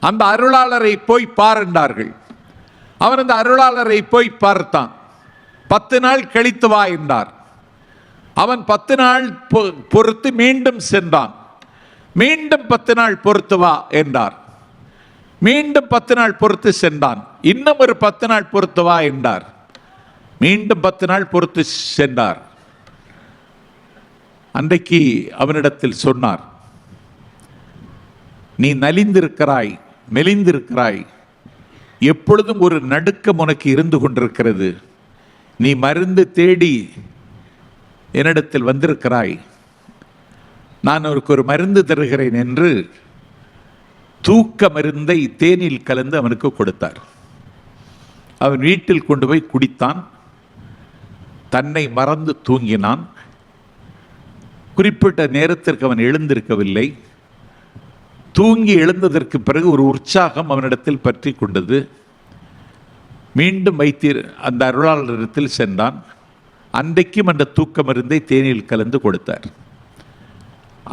அந்த அருளாளரை போய் பாருண்டார்கள். அவன் அந்த அருளாளரை போய் பார்த்தான். 10 நாள் கழித்து வா என்றார். அவன் 10 நாள் பொறுத்து மீண்டும் சென்றான். மீண்டும் 10 நாள் பொறுத்து வா என்றார். மீண்டும் 10 நாள் பொறுத்து சென்றான். இன்னும் ஒரு 10 நாள் பொறுத்து வா என்றார். மீண்டும் 10 நாள் பொறுத்து சென்றார். அன்றைக்கு அவனிடத்தில் சொன்னார், நீ நலிந்திருக்கிறாய், மெலிந்திருக்கிறாய், எப்பொழுதும் ஒரு நடுக்கம் உனக்கு இருந்து கொண்டிருக்கிறது. நீ மருந்து தேடி என்னிடத்தில் வந்திருக்கிறாய். நான் உனக்கு ஒரு மருந்து தருகிறேன் என்று தூக்க மருந்தை தேனில் கலந்து அவனுக்கு கொடுத்தார். அவன் வீட்டில் கொண்டு போய் குடித்தான். தன்னை மறந்து தூங்கினான். குறிப்பிட்ட நேரத்திற்கு அவன் எழுந்திருக்கவில்லை. தூங்கி எழுந்ததற்கு பிறகு ஒரு உற்சாகம் அவனிடத்தில் பற்றி கொண்டது. மீண்டும் வைத்தியர் அந்த அருளாளரிடத்தில் சென்றான். அன்றைக்கும் அந்த தூக்க மருந்தை தேனில் கலந்து கொடுத்தார்.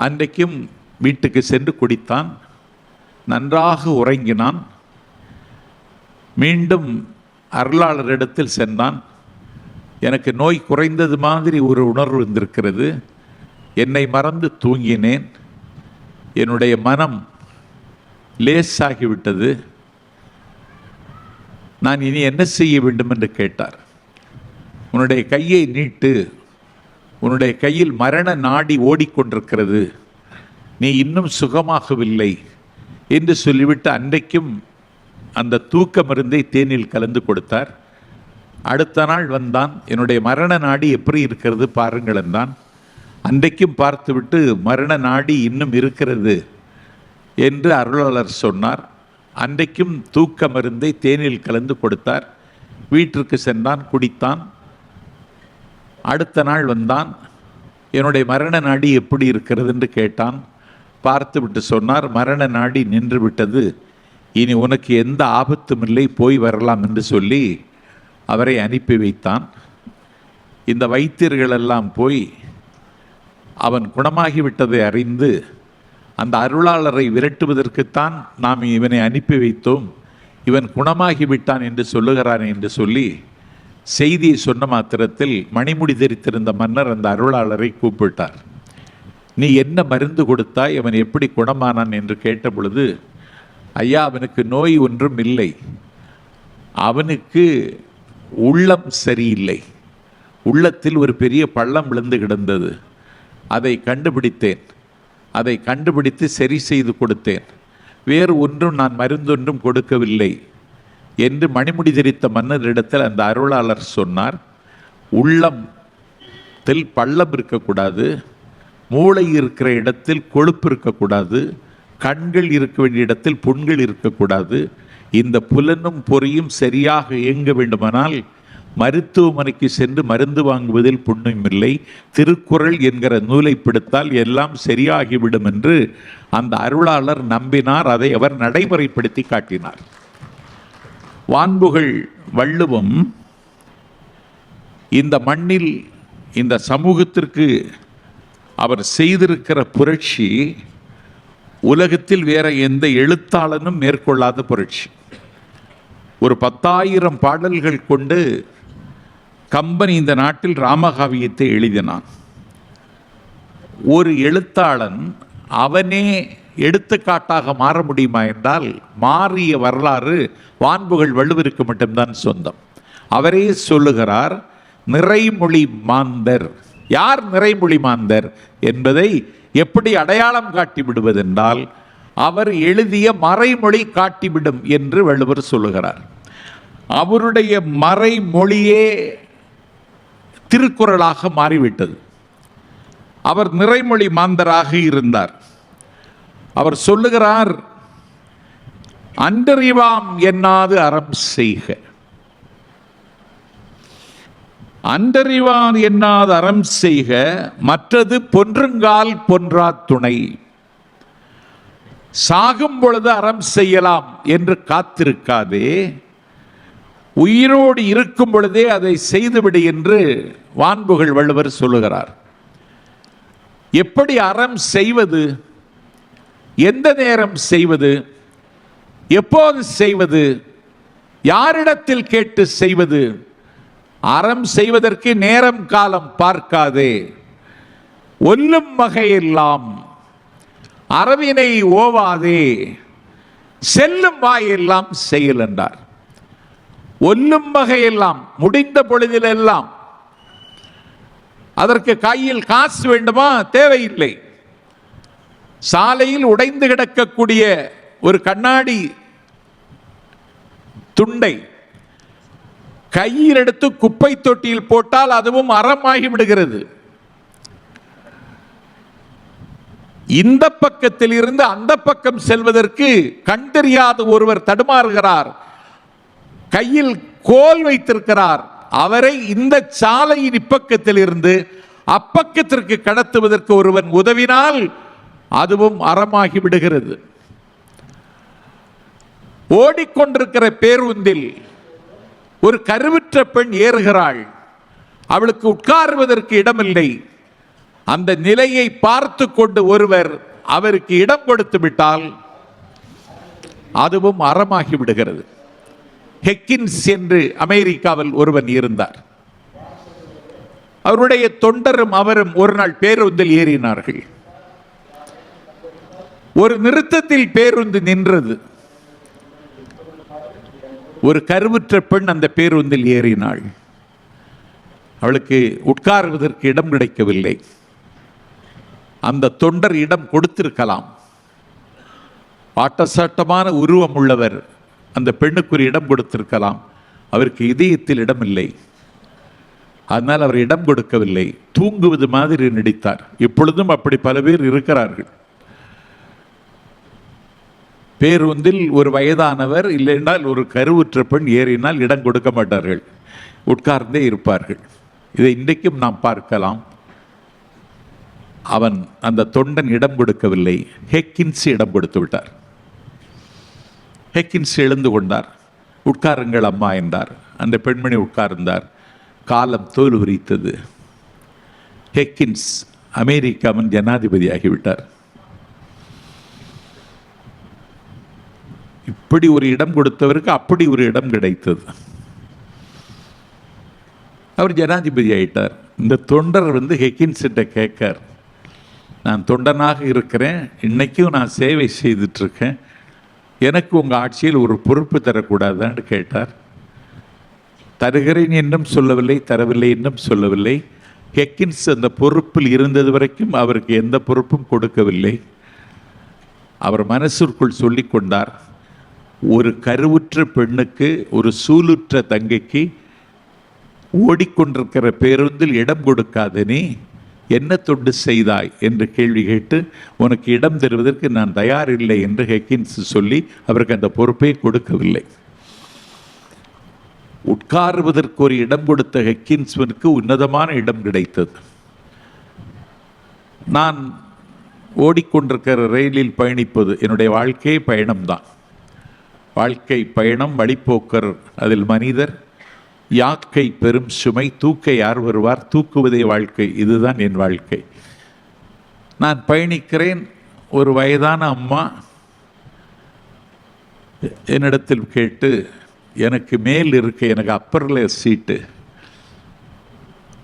அன்றைக்கும் வீட்டுக்கு சென்று குடித்தான். நன்றாக உறங்கினான். மீண்டும் அருளாளரிடத்தில் சென்றான். எனக்கு நோய் குறைந்தது மாதிரி ஒரு உணர்வு இருந்திருக்கிறது. என்னை மறந்து தூங்கினேன். என்னுடைய மனம் லேசாகிவிட்டது. நான் இனி என்ன செய்ய வேண்டும் என்று கேட்டார். உன்னுடைய கையை நீட்டு, உன்னுடைய கையில் மரண நாடி ஓடிக்கொண்டிருக்கிறது, நீ இன்னும் சுகமாகவில்லை என்று சொல்லிவிட்டு அன்றைக்கும் அந்த தூக்க மருந்தை தேனில் கலந்து கொடுத்தார். அடுத்த நாள் வந்தான். என்னுடைய மரண நாடி எப்படி இருக்கிறது பாருங்கள் என்றான். அன்றைக்கும் பார்த்துவிட்டு மரண நாடி இன்னும் இருக்கிறது என்று அருளாளர் சொன்னார். அன்றைக்கும் தூக்க மருந்தை தேனில் கலந்து கொடுத்தார். வீட்டிற்கு சென்றான், குடித்தான். அடுத்த நாள் வந்தான். என்னுடைய மரண நாடி எப்படி இருக்கிறது என்று கேட்டான். பார்த்து விட்டு சொன்னார், மரண நாடி நின்று விட்டது, இனி உனக்கு எந்த ஆபத்தும் இல்லை, போய் வரலாம் என்று சொல்லி அவரை அனுப்பி வைத்தான். இந்த வைத்தியர்கள் எல்லாம் போய் அவன் குணமாகிவிட்டதை அறிந்து அந்த அருளாளரை விரட்டுவதற்குத்தான் நாம் இவனை அனுப்பி வைத்தோம், இவன் குணமாகிவிட்டான் என்று சொல்லுகிறான் என்று சொல்லி செய்தியை சொன்ன மாத்திரத்தில் மணிமுடி தரித்திருந்த மன்னர் அந்த அருளாளரை கூப்பிட்டார். நீ என்ன மருந்து கொடுத்தாய், அவன் எப்படி குணமானான் என்று கேட்ட பொழுது, ஐயா அவனுக்கு நோய் ஒன்றும் இல்லை, அவனுக்கு உள்ளம் சரியில்லை, உள்ளத்தில் ஒரு பெரிய பள்ளம் விழுந்து கிடந்தது, அதை கண்டுபிடித்தேன், அதை கண்டுபிடித்து சரி செய்து கொடுத்தேன், வேறு ஒன்றும் நான் மருந்தொன்றும் கொடுக்கவில்லை என்று மணிமுடி தரித்த மன்னரிடத்தில் அந்த அருளாளர் சொன்னார். உள்ளத்தில் பள்ளம் இருக்கக்கூடாது, மூளை இருக்கிற இடத்தில் கொழுப்பு இருக்கக்கூடாது, கண்கள் இருக்க வேண்டிய இடத்தில் புண்கள் இருக்கக்கூடாது, இந்த புலனும் பொறியும் சரியாக இயங்க வேண்டுமானால் மருத்துவமனைக்கு சென்று மருந்து வாங்குவதில் புண்ணியம் இல்லை, திருக்குறள் என்கிற நூலை பிடித்தால் எல்லாம் சரியாகிவிடும் என்று அந்த அருளாளர் நம்பினார். அதை அவர் நடைமுறைப்படுத்தி காட்டினார். வான்புகழ் வள்ளுவம் இந்த மண்ணில் இந்த சமூகத்திற்கு அவர் செய்திருக்கிற புரட்சி உலகத்தில் வேற எந்த எழுத்தாளனும் மேற்கொள்ளாத புரட்சி. ஒரு 10,000 பாடல்கள் கொண்டு கம்பன் இந்த நாட்டில் ராமகாவியத்தை எழுதினான். ஒரு எழுத்தாளன் அவனே எடுத்துக்காட்டாக மாற முடியுமா என்றால் மாறிய வரலாறு வான்புகழ் வள்ளுவருக்கு மட்டும்தான் சொந்தம். அவரே சொல்லுகிறார், நிறைமொழி மாந்தர். யார் நிறைமொழி மாந்தர் என்பதை எப்படி அடையாளம் காட்டி விடுவதென்றால் அவர் எழுதிய மறைமொழி காட்டிவிடும் என்று வள்ளுவர் சொல்லுகிறார். அவருடைய மறைமொழியே திருக்குறளாக மாறிவிட்டது. அவர் நிறைமொழி மாந்தராக இருந்தார். அவர் சொல்லுகிறார், அன்றறிவாம் என்னாது அறம் செய்க, அன்றறிவான் என்னாது அறம் செய்க, மற்றது பொன்றுங்கால் பொன்றா துணை. சாகும் பொழுது அறம் செய்யலாம் என்று காத்திருக்காதே, உயிரோடு இருக்கும் பொழுதே அதை செய்துவிடு என்று வான்புகழ் வள்ளுவர் சொல்லுகிறார். எப்படி அறம் செய்வது, எந்த நேரம் செய்வது, எப்போது செய்வது, யாரிடத்தில் கேட்டு செய்வது? அறம் செய்வதற்கு நேரம் காலம் பார்க்காதே, ஒல்லும் வகையெல்லாம் அறவினை ஓவாதே, செல்லும் வாயெல்லாம் செயல் என்றார். ஒல்லும் வகையெல்லாம், முடிந்த பொழுதிலெல்லாம். அதற்கு கையில் காசு வேண்டுமா? தேவையில்லை. சாலையில் உடைந்து கிடக்கக்கூடிய ஒரு கண்ணாடி துண்டை கையில் எடுத்து குப்பை தொட்டியில் போட்டால் அதுவும் அறமாகி விடுகிறது. இந்த பக்கத்தில் இருந்து அந்த பக்கம் செல்வதற்கு கண் தெரியாத ஒருவர் தடுமாறுகிறார், கையில் கோல் வைத்திருக்கிறார், அவரை இந்த சாலையின் இப்பக்கத்தில் இருந்து அப்பக்கத்திற்கு கடத்துவதற்கு ஒருவன் உதவினால் அதுவும் அறமாகி விடுகிறது. ஓடிக்கொண்டிருக்கிற பேருந்தில் ஒரு கருவுற்ற பெண் ஏறுகிறாள், அவளுக்கு உட்காருவதற்கு இடமில்லை. அந்த நிலையை பார்த்து கொண்டு ஒருவர் அவருக்கு இடம் கொடுத்து விட்டால் அதுவும் அறமாகி விடுகிறது. ஹெக்கின்ஸ் என்று அமெரிக்காவில் ஒருவன் இருந்தார். அவருடைய தொண்டரும் அவரும் ஒரு நாள் பேருந்தில் ஏறினார்கள். ஒரு நிறுத்தத்தில் பேருந்து நின்றது. ஒரு கருவுற்ற பெண் அந்த பேருந்தில் ஏறினாள். அவளுக்கு உட்காருவதற்கு இடம் கிடைக்கவில்லை. அந்த தொண்டர் இடம் கொடுத்திருக்கலாம். ஆட்டசாட்டமான உருவம் உள்ளவர் அந்த பெண்ணுக்கு ஒரு இடம் கொடுத்திருக்கலாம். அவருக்கு இதயத்தில் இடம் இல்லை, அதனால் அவர் இடம் கொடுக்கவில்லை. தூங்குவது மாதிரி நடித்தார். இப்பொழுதும் அப்படி பல பேர் இருக்கிறார்கள். பேருந்தில் ஒரு வயதானவர் இல்லைன்றால் ஒரு கருவுற்ற பெண் ஏறினால் இடம் கொடுக்க மாட்டார்கள், உட்கார்ந்தே இருப்பார்கள். இதை இன்றைக்கும் நாம் பார்க்கலாம். அவன் அந்த தொண்டன் இடம் கொடுக்கவில்லை, ஹெக்கின்ஸ் இடம் கொடுத்து விட்டார். ஹெக்கின்ஸ் எழுந்து கொண்டார். உட்காருங்கள் அம்மா என்றார். அந்த பெண்மணி உட்கார்ந்தார். காலம் தோல் உரித்தது. ஹெக்கின்ஸ் அமெரிக்காவின் ஜனாதிபதி ஆகிவிட்டார். இப்படி ஒரு இடம் கொடுத்தவருக்கு அப்படி ஒரு இடம் கிடைத்தது. அவர் ஜனாதிபதி ஆயிட்டார். இந்த தொண்டர் ஹெக்கின்ஸ்கிட்ட கேட்கார், நான் தொண்டனாக இருக்கிறேன், இன்னைக்கும் நான் சேவை செய்துட்ருக்கேன், எனக்கு உங்கள் ஆட்சியில் ஒரு பொறுப்பு தரக்கூடாதான்னு கேட்டார். தருகிறேன் என்றும் சொல்லவில்லை, தரவில்லை என்றும் சொல்லவில்லை. ஹெக்கின்ஸ் அந்த பொறுப்பில் இருந்தது வரைக்கும் அவருக்கு எந்த பொறுப்பும் கொடுக்கவில்லை. அவர் மனசிற்குள் சொல்லி கொண்டார், ஒரு கருவுற்ற பெண்ணுக்கு, ஒரு சூலுற்ற தங்கைக்கு ஓடிக்கொண்டிருக்கிற பேருந்தில் இடம் கொடுக்காத நீ என்ன தொண்டு செய்தாய் என்று கேள்வி கேட்டு, உனக்கு இடம் தருவதற்கு நான் தயாரில்லை என்று ஹெக்கின்ஸ் சொல்லி அவருக்கு அந்த பொறுப்பை கொடுக்கவில்லை. உட்காருவதற்கு ஒரு இடம் கொடுத்த ஹெக்கின்ஸ்வனுக்கு உன்னதமான இடம் கிடைத்தது. நான் ஓடிக்கொண்டிருக்கிற ரயிலில் பயணிப்பது என்னுடைய வாழ்க்கை பயணம்தான். வாழ்க்கை பயணம், வழிப்போக்கர் அதில் மனிதர், யாக்கை பெரும் சுமை, தூக்க யார் வருவார், தூக்குவதே வாழ்க்கை, இதுதான் என் வாழ்க்கை. நான் பயணிக்கிறேன். ஒரு வயதான அம்மா என்னிடத்தில் கேட்டு, எனக்கு மேல் இருக்கு, எனக்கு அப்பரில் சீட்டு,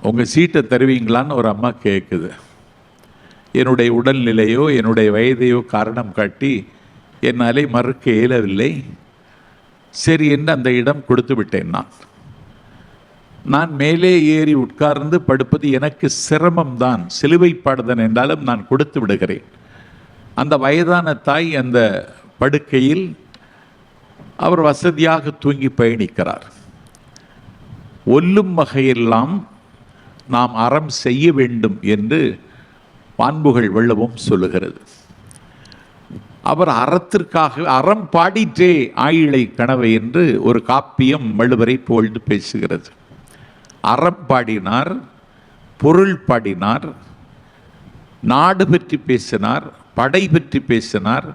உங்கள் சீட்டை தருவீங்களான்னு ஒரு அம்மா கேட்குது. என்னுடைய உடல்நிலையோ என்னுடைய வயதையோ காரணம் காட்டி என்னாலே மறுக்க இயலவில்லை. சரி என்று அந்த இடம் கொடுத்து விட்டேன். நான் மேலே ஏறி உட்கார்ந்து படுப்பது எனக்கு சிரமம்தான், சிலுவைப்பாடுதான் என்றாலும் நான் கொடுத்து விடுகிறேன். அந்த வயதான தாய் அந்த படுக்கையில் அவர் வசதியாக தூங்கி பயணிக்கிறார். ஒல்லும் வகையெல்லாம் நாம் அறம் செய்ய வேண்டும் என்று வான்புகள் வெள்ளவும் சொல்லுகிறது. அவர் அறத்திற்காக அறம் பாடிற்றே ஆயிழை கனவை என்று ஒரு காப்பியம் வள்ளுவரை புகழ்ந்து பேசுகிறது. அறம் பாடினார், பொருள் பாடினார், நாடு பற்றி பேசினார், படை பற்றி பேசினார்,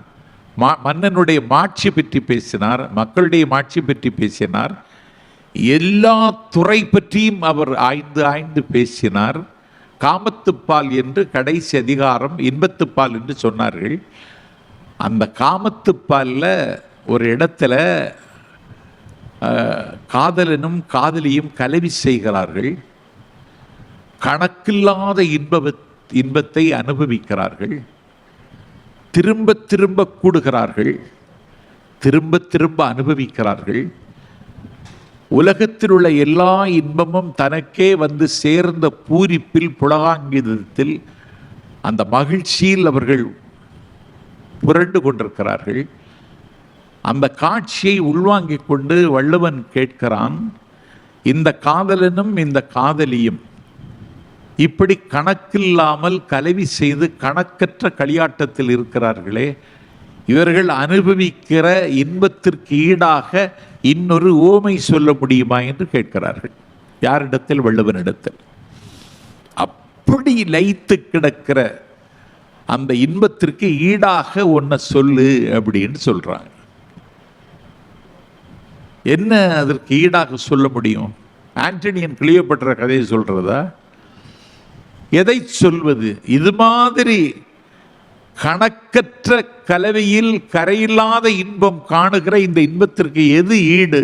மன்னனுடைய மாட்சி பற்றி பேசினார், மக்களுடைய மாட்சி பற்றி பேசினார், எல்லா துறை பற்றியும் அவர் ஆய்ந்து ஆய்ந்து பேசினார். காமத்துப்பால் என்று கடைசி அதிகாரம் இன்பத்துப்பால் என்று சொன்னார்கள். அந்த காமத்துப்பாலில் ஒரு இடத்துல காதலனும் காதலியும் கலவி செய்கிறார்கள். கணக்கில்லாத இன்பத்தை அனுபவிக்கிறார்கள். திரும்ப திரும்ப கூடுகிறார்கள், திரும்ப திரும்ப அனுபவிக்கிறார்கள். உலகத்தில் உள்ள எல்லா இன்பமும் தனக்கே வந்து சேர்ந்த பூரிப்பில், புலகாங்கிதத்தில், அந்த மகிழ்ச்சியில் அவர்கள் புரண்டு கொண்டிருக்கிறார்கள். அந்த காட்சியை உள்வாங்கிக் கொண்டு வள்ளுவன் கேட்கிறான், இந்த காதலனும் இந்த காதலியும் இப்படி கணக்கில்லாமல் கலவி செய்து கணக்கற்ற களியாட்டத்தில் இருக்கிறார்களே, இவர்கள் அனுபவிக்கிற இன்பத்திற்கு ஈடாக இன்னொரு ஓமை சொல்ல முடியுமா என்று கேட்கிறார்கள். யாரிடத்தில்? வள்ளுவனிடத்தில். அப்படி லயித்து கிடக்கிற அந்த இன்பத்திற்கு ஈடாக ஒன்ன சொல்லு அப்படின்னு சொல்றாங்க. என்ன அதற்கு ஈடாக சொல்ல முடியும்? ஆண்டனியன் கிளியோபட்ரா கதையை சொல்றதா? எதை சொல்வது? இது மாதிரி கணக்கற்ற கலவையில் கரையில்லாத இன்பம் காணுகிற இந்த இன்பத்திற்கு எது ஈடு?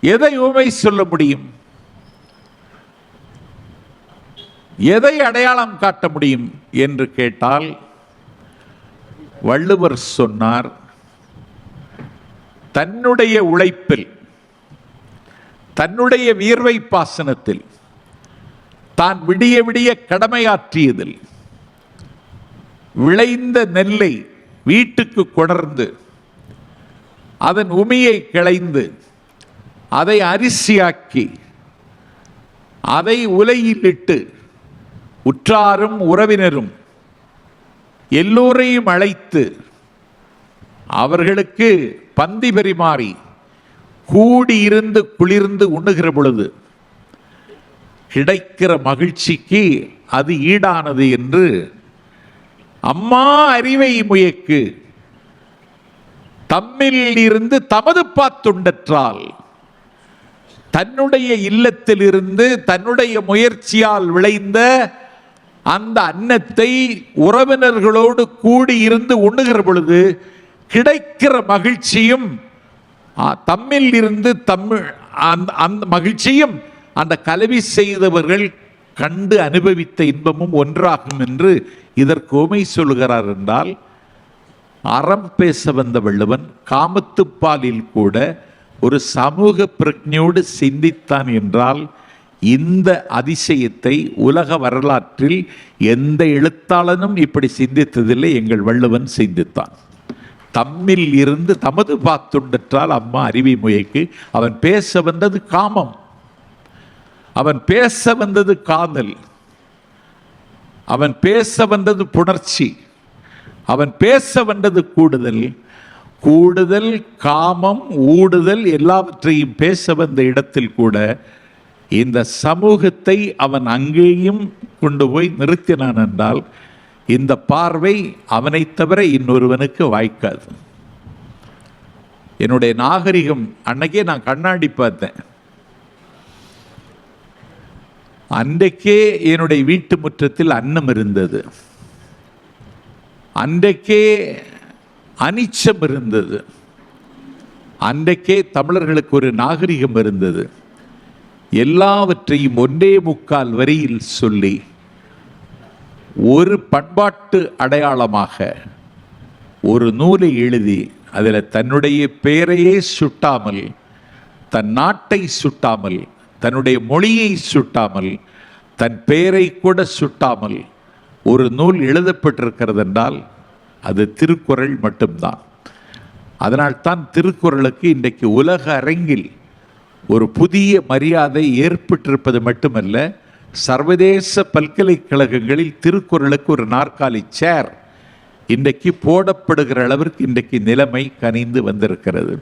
எதை உமை சொல்ல முடியும்? எதை அடையாளம் காட்ட முடியும் என்று கேட்டால், வள்ளுவர் சொன்னார், தன்னுடைய உழைப்பில், தன்னுடைய வியர்வை பாசனத்தில், தான் விடிய விடிய கடமையாற்றியதில் விளைந்த நெல்லை வீட்டுக்கு கொணர்ந்து அதன் உமியை கிளைந்து அதை அரிசியாக்கி அதை உலையில் இட்டு உற்றாரும் உறவினரும் எல்லோரையும் அழைத்து அவர்களுக்கு பந்தி பரிமாறி கூடியிருந்து குளிர்ந்து உண்ணுகிற பொழுது கிடைக்கிற மகிழ்ச்சிக்கு அது ஈடானது என்று அம்மா அறிவை முயக்கு தம்மில் இருந்து தமது பாத்துண்டற்றால், தன்னுடைய இல்லத்தில் இருந்து தன்னுடைய முயற்சியால் விளைந்த அந்த அன்னத்தை உறவினர்களோடு கூடி இருந்து உண்ணுகிற பொழுது கிடைக்கிற மகிழ்ச்சியும் தம்மில் இருந்து அந்த மகிழ்ச்சியும் அந்த கலவி செய்தவர்கள் கண்டு அனுபவித்த இன்பமும் ஒன்றாகும் என்று இதற்கு உமை சொல்கிறார் என்றால், அறம் பேச வந்த வள்ளுவன் காமத்துப்பாலில் கூட ஒரு சமூக பிரஜையோடு சிந்தித்தான் என்றால், இந்த அதிசயத்தை உலக வரலாற்றில் எந்த எழுத்தாளனும் இப்படி சிந்தித்ததில்லை. எங்கள் வள்ளுவன் சிந்தித்தான். தம்மில் இருந்து தமது பார்த்துண்டற்றால் அம்மா அறிவை முயக்கு. அவன் பேச வந்தது காமம், அவன் பேச வந்தது காதல், அவன் பேச வந்தது புணர்ச்சி, அவன் பேச வந்தது கூடுதல். கூடுதல், காமம், ஊடுதல் எல்லாவற்றையும் பேச வந்த இடத்தில் கூட இந்த சமூகத்தை அவன் அங்கேயும் கொண்டு போய் நிறுத்தினான் என்றால், இந்த பார்வை அவனை தவிர இன்னொருவனுக்கு வாய்க்காது. என்னுடைய நாகரிகம், அன்னைக்கே நான் கண்ணாடி பார்த்தேன். அன்றைக்கே என்னுடைய வீட்டு முற்றத்தில் அன்னம் இருந்தது, அன்றைக்கே அனிச்சம் இருந்தது, அன்றைக்கே தமிழர்களுக்கு ஒரு நாகரிகம் இருந்தது. எல்லாவற்றையும் ஒன்றே முக்கால் வரியில் சொல்லி ஒரு பண்பாட்டு அடையாளமாக ஒரு நூலை எழுதி அதில் தன்னுடைய பெயரையே சுட்டாமல், தன் நாட்டை சுட்டாமல், தன்னுடைய மொழியை சுட்டாமல், தன் பெயரை கூட சுட்டாமல் ஒரு நூல் எழுதப்பட்டிருக்கிறது என்றால் அது திருக்குறள் மட்டும்தான். அதனால்தான் திருக்குறளுக்கு இன்றைக்கு உலக அரங்கில் ஒரு புதிய மரியாதை ஏற்பட்டிருப்பது மட்டுமல்ல, சர்வதேச பல்கலைக்கழகங்களில் திருக்குறளுக்கு ஒரு நாற்காலி சேர் இன்றைக்கு போடப்படுகிற அளவிற்கு இன்றைக்கு நிலைமை கனிந்து வந்திருக்கிறது.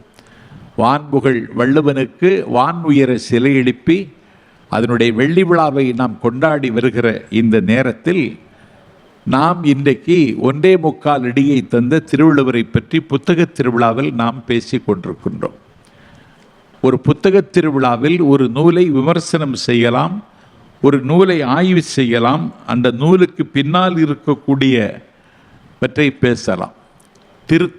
வான்புகழ் வள்ளுவனுக்கு வான் உயர சிலை எழுப்பி அதனுடைய வெள்ளி விழாவை நாம் கொண்டாடி வருகிற இந்த நேரத்தில் நாம் இன்றைக்கு ஒன்றே முக்கால் அடியை தந்த திருவள்ளுவரை பற்றி புத்தக திருவிழாவில் நாம் பேசி கொண்டிருக்கின்றோம். ஒரு புத்தக திருவிழாவில் ஒரு நூலை விமர்சனம் செய்யலாம், ஒரு நூலை ஆய்வு செய்யலாம், அந்த நூலுக்கு பின்னால் இருக்கக்கூடியவற்றை பேசலாம்.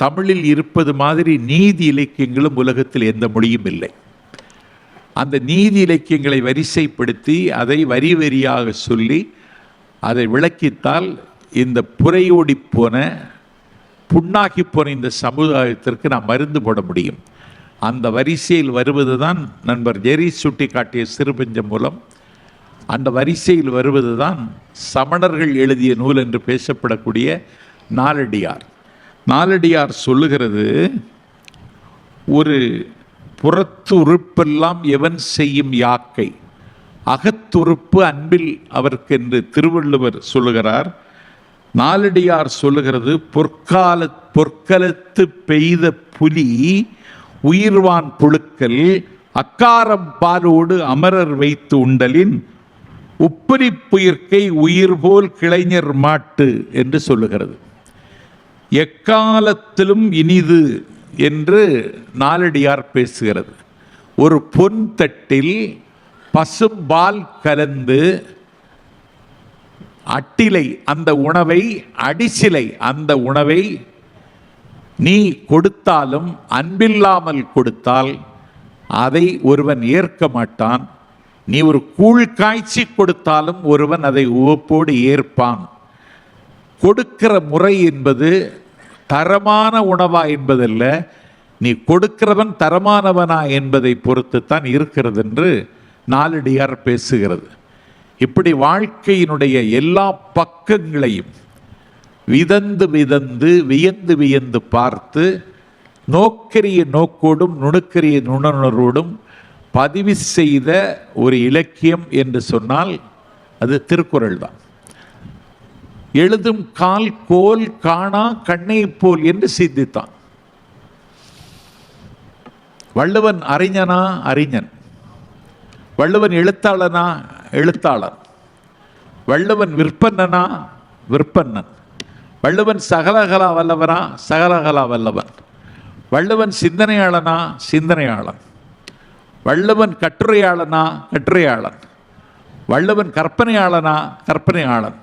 தமிழில் இருப்பது மாதிரி நீதி இலக்கியங்களும் உலகத்தில் எந்த மொழியும் இல்லை. அந்த நீதி இலக்கியங்களை வரிசைப்படுத்தி அதை வரி வரியாக சொல்லி அதை விளக்கித்தால் இந்த புரையோடி போன புண்ணாகி போன இந்த சமுதாயத்திற்கு நாம் மருந்து போட முடியும். அந்த வரிசையில் வருவது தான் நண்பர் ஜெரி சுட்டி காட்டிய சிறுபஞ்சம் மூலம், அந்த வரிசையில் வருவது தான் சமணர்கள் எழுதிய நூல் என்று பேசப்படக்கூடிய நாலடியார். நாலடியார் சொல்லுகிறது, ஒரு புறத்து உறுப்பெல்லாம் எவன் செய்யும் யாக்கை, அகத்துறுப்பு அன்பில் அவர்க்கென்று திருவள்ளுவர் சொல்லுகிறார். நாலடியார் சொல்லுகிறது, பொற்காலத்து பெய்த புலி உயிர்வான் புழுக்கள் அக்காரம் பாலோடு அமரர் வைத்து உண்டலின் உப்பரி புயிர்க்கை உயிர் போல் கிளைஞர் மாட்டு என்று சொல்லுகிறது. எக்காலத்திலும் இனிது என்று நாலடியார் பேசுகிறது. ஒரு பொன் தட்டில் பசும்பால் கலந்து அட்டிலை அந்த உணவை, அடிசிலை அந்த உணவை நீ கொடுத்தாலும் அன்பில்லாமல் கொடுத்தால் அதை ஒருவன் ஏற்க மாட்டான். நீ ஒரு கூழ் காய்ச்சி கொடுத்தாலும் ஒருவன் அதை உவப்போடு ஏற்பான். கொடுக்கிற முறை என்பது தரமான உணவா என்பதல்ல, நீ கொடுக்கிறவன் தரமானவனா என்பதை பொறுத்துத்தான் இருக்கிறது என்று நாலடியார் பேசுகிறது. இப்படி வாழ்க்கையினுடைய எல்லா பக்கங்களையும் விதந்து விதந்து வியந்து வியந்து பார்த்து நோக்கரிய நோக்கோடும் நுணுக்கரிய நுணர்வோடும் பதிவு செய்த ஒரு இலக்கியம் என்று சொன்னால் அது திருக்குறள் தான். எழுதும் கால் கோல் காணா கண்ணை போல் என்று சிந்தித்தான். வள்ளுவன் அறிஞனா அறிஞன், வள்ளுவன் எழுத்தாளனா எழுத்தாளன், வள்ளுவன் விற்பனனா விற்பனன், வள்ளுவன் சகலகலா வல்லவனா சகலகலா வல்லவன், வள்ளுவன் சிந்தனையாளனா சிந்தனையாளன், வள்ளுவன் கட்டுரையாளனா கட்டுரையாளன், வள்ளுவன் கற்பனையாளனா கற்பனையாளன்.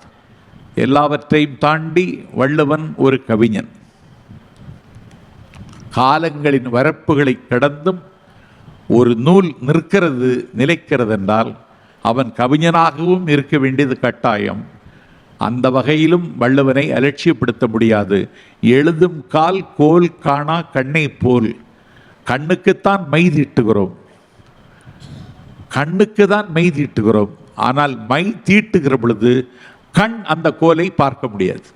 எல்லாவற்றையும் தாண்டி வள்ளுவன் ஒரு கவிஞன். காலங்களின் வரப்புகளை கடந்தும் ஒரு நூல் நிலைக்கிறது என்றால் அவன் கவிஞனாகவும் இருக்க வேண்டியது கட்டாயம். அந்த வகையிலும் வள்ளுவனை அலட்சியப்படுத்த முடியாது. எழுதும் கால் கோல் காணா கண்ணை போல். கண்ணுக்குத்தான் மை தீட்டுகிறோம், கண்ணுக்கு தான் மை தீட்டுகிறோம். ஆனால் மை தீட்டுகிற பொழுது கண் அந்த கோலை பார்க்க முடியாது.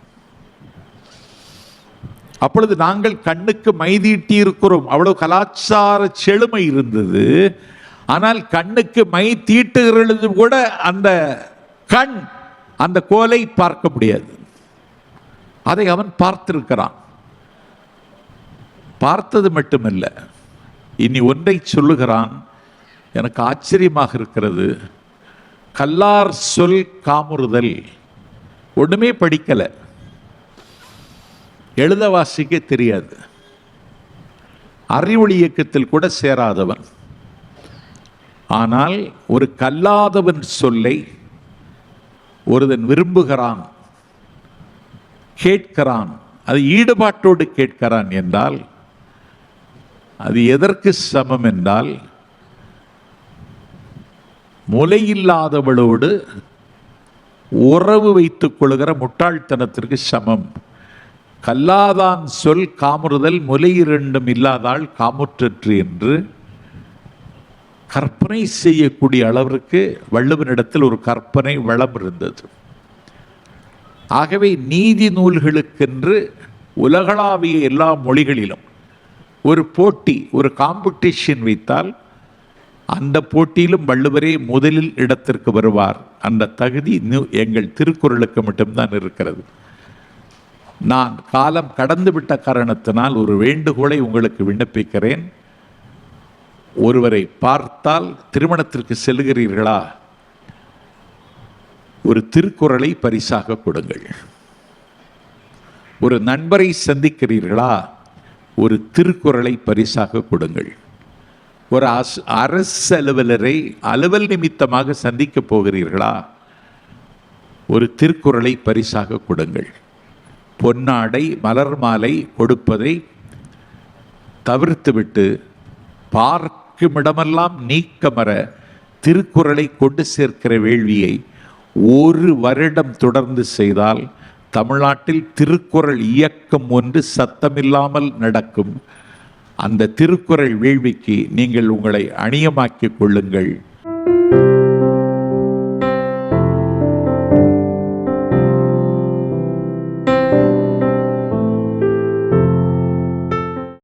அப்பொழுது நாங்கள் கண்ணுக்கு மை தீட்டி இருக்கிறோம். அவ்வளவு கலாச்சார செழுமை இருந்தது. ஆனால் கண்ணுக்கு மை தீட்டுகிறது கூட அந்த கண் அந்த கோலை பார்க்க முடியாது. அதை அவன் பார்த்திருக்கிறான். பார்த்தது மட்டுமல்ல, இனி ஒன்றை சொல்லுகிறான், எனக்கு ஆச்சரியமாக இருக்கிறது. கல்லார் சொல் காமுறுதல். ஒண்ணுமே படிக்கல, எழுத வாசிக்க தெரியாது, அறிவொளி இயக்கத்தில் கூட சேராதவன். ஆனால் ஒரு கல்லாதவன் சொல்லை ஒருவன் விரும்புகிறான், கேட்கிறான், அது ஈடுபாட்டோடு கேட்கிறான் என்றால் அது எதற்கு சமம் என்றால், முலையில்லாதவளோடு உறவு வைத்துக் கொள்கிற முட்டாள்தனத்திற்கு சமம். கல்லாதான் சொல் காமுறுதல், முலை இரண்டும் இல்லாதால் காமுற்றற்று என்று கற்பனை செய்யக்கூடிய அளவிற்கு வள்ளுவனிடத்தில் ஒரு கற்பனை வளம் இருந்தது. ஆகவே நீதி நூல்களுக்கென்று உலகளாவிய எல்லா மொழிகளிலும் ஒரு போட்டி, ஒரு காம்படிஷன் வைத்தால் அந்த போட்டியிலும் வள்ளுவரே முதலில் இடத்திற்கு வருவார். அந்த தகுதி எங்கள் திருக்குறளுக்கு மட்டும்தான் இருக்கிறது. நான் காலம் கடந்துவிட்ட காரணத்தினால் ஒரு வேண்டுகோளை உங்களுக்கு விண்ணப்பிக்கிறேன். ஒருவரை பார்த்தால் திருமணத்திற்கு செல்கிறீர்களா, ஒரு திருக்குறளை பரிசாக கொடுங்கள். ஒரு நண்பரை சந்திக்கிறீர்களா, ஒரு திருக்குறளை பரிசாக கொடுங்கள். ஒரு அரசு அலுவலரை அலுவல் நிமித்தமாக சந்திக்க போகிறீர்களா, ஒரு திருக்குறளை பரிசாக கொடுங்கள். பொன்னாடை மலர் மாலை கொடுப்பதை தவிர்த்துவிட்டு பார்க்குமிடமெல்லாம் நீக்கமற திருக்குறளை கொண்டு சேர்க்கிற வேள்வியை ஒரு வருடம் தொடர்ந்து செய்தால் தமிழ்நாட்டில் திருக்குறள் இயக்கம் ஒன்று சத்தமில்லாமல் நடக்கும். அந்த திருக்குறள் வேள்விக்கு நீங்கள் உங்களை அணியமாக்கிக் கொள்ளுங்கள்.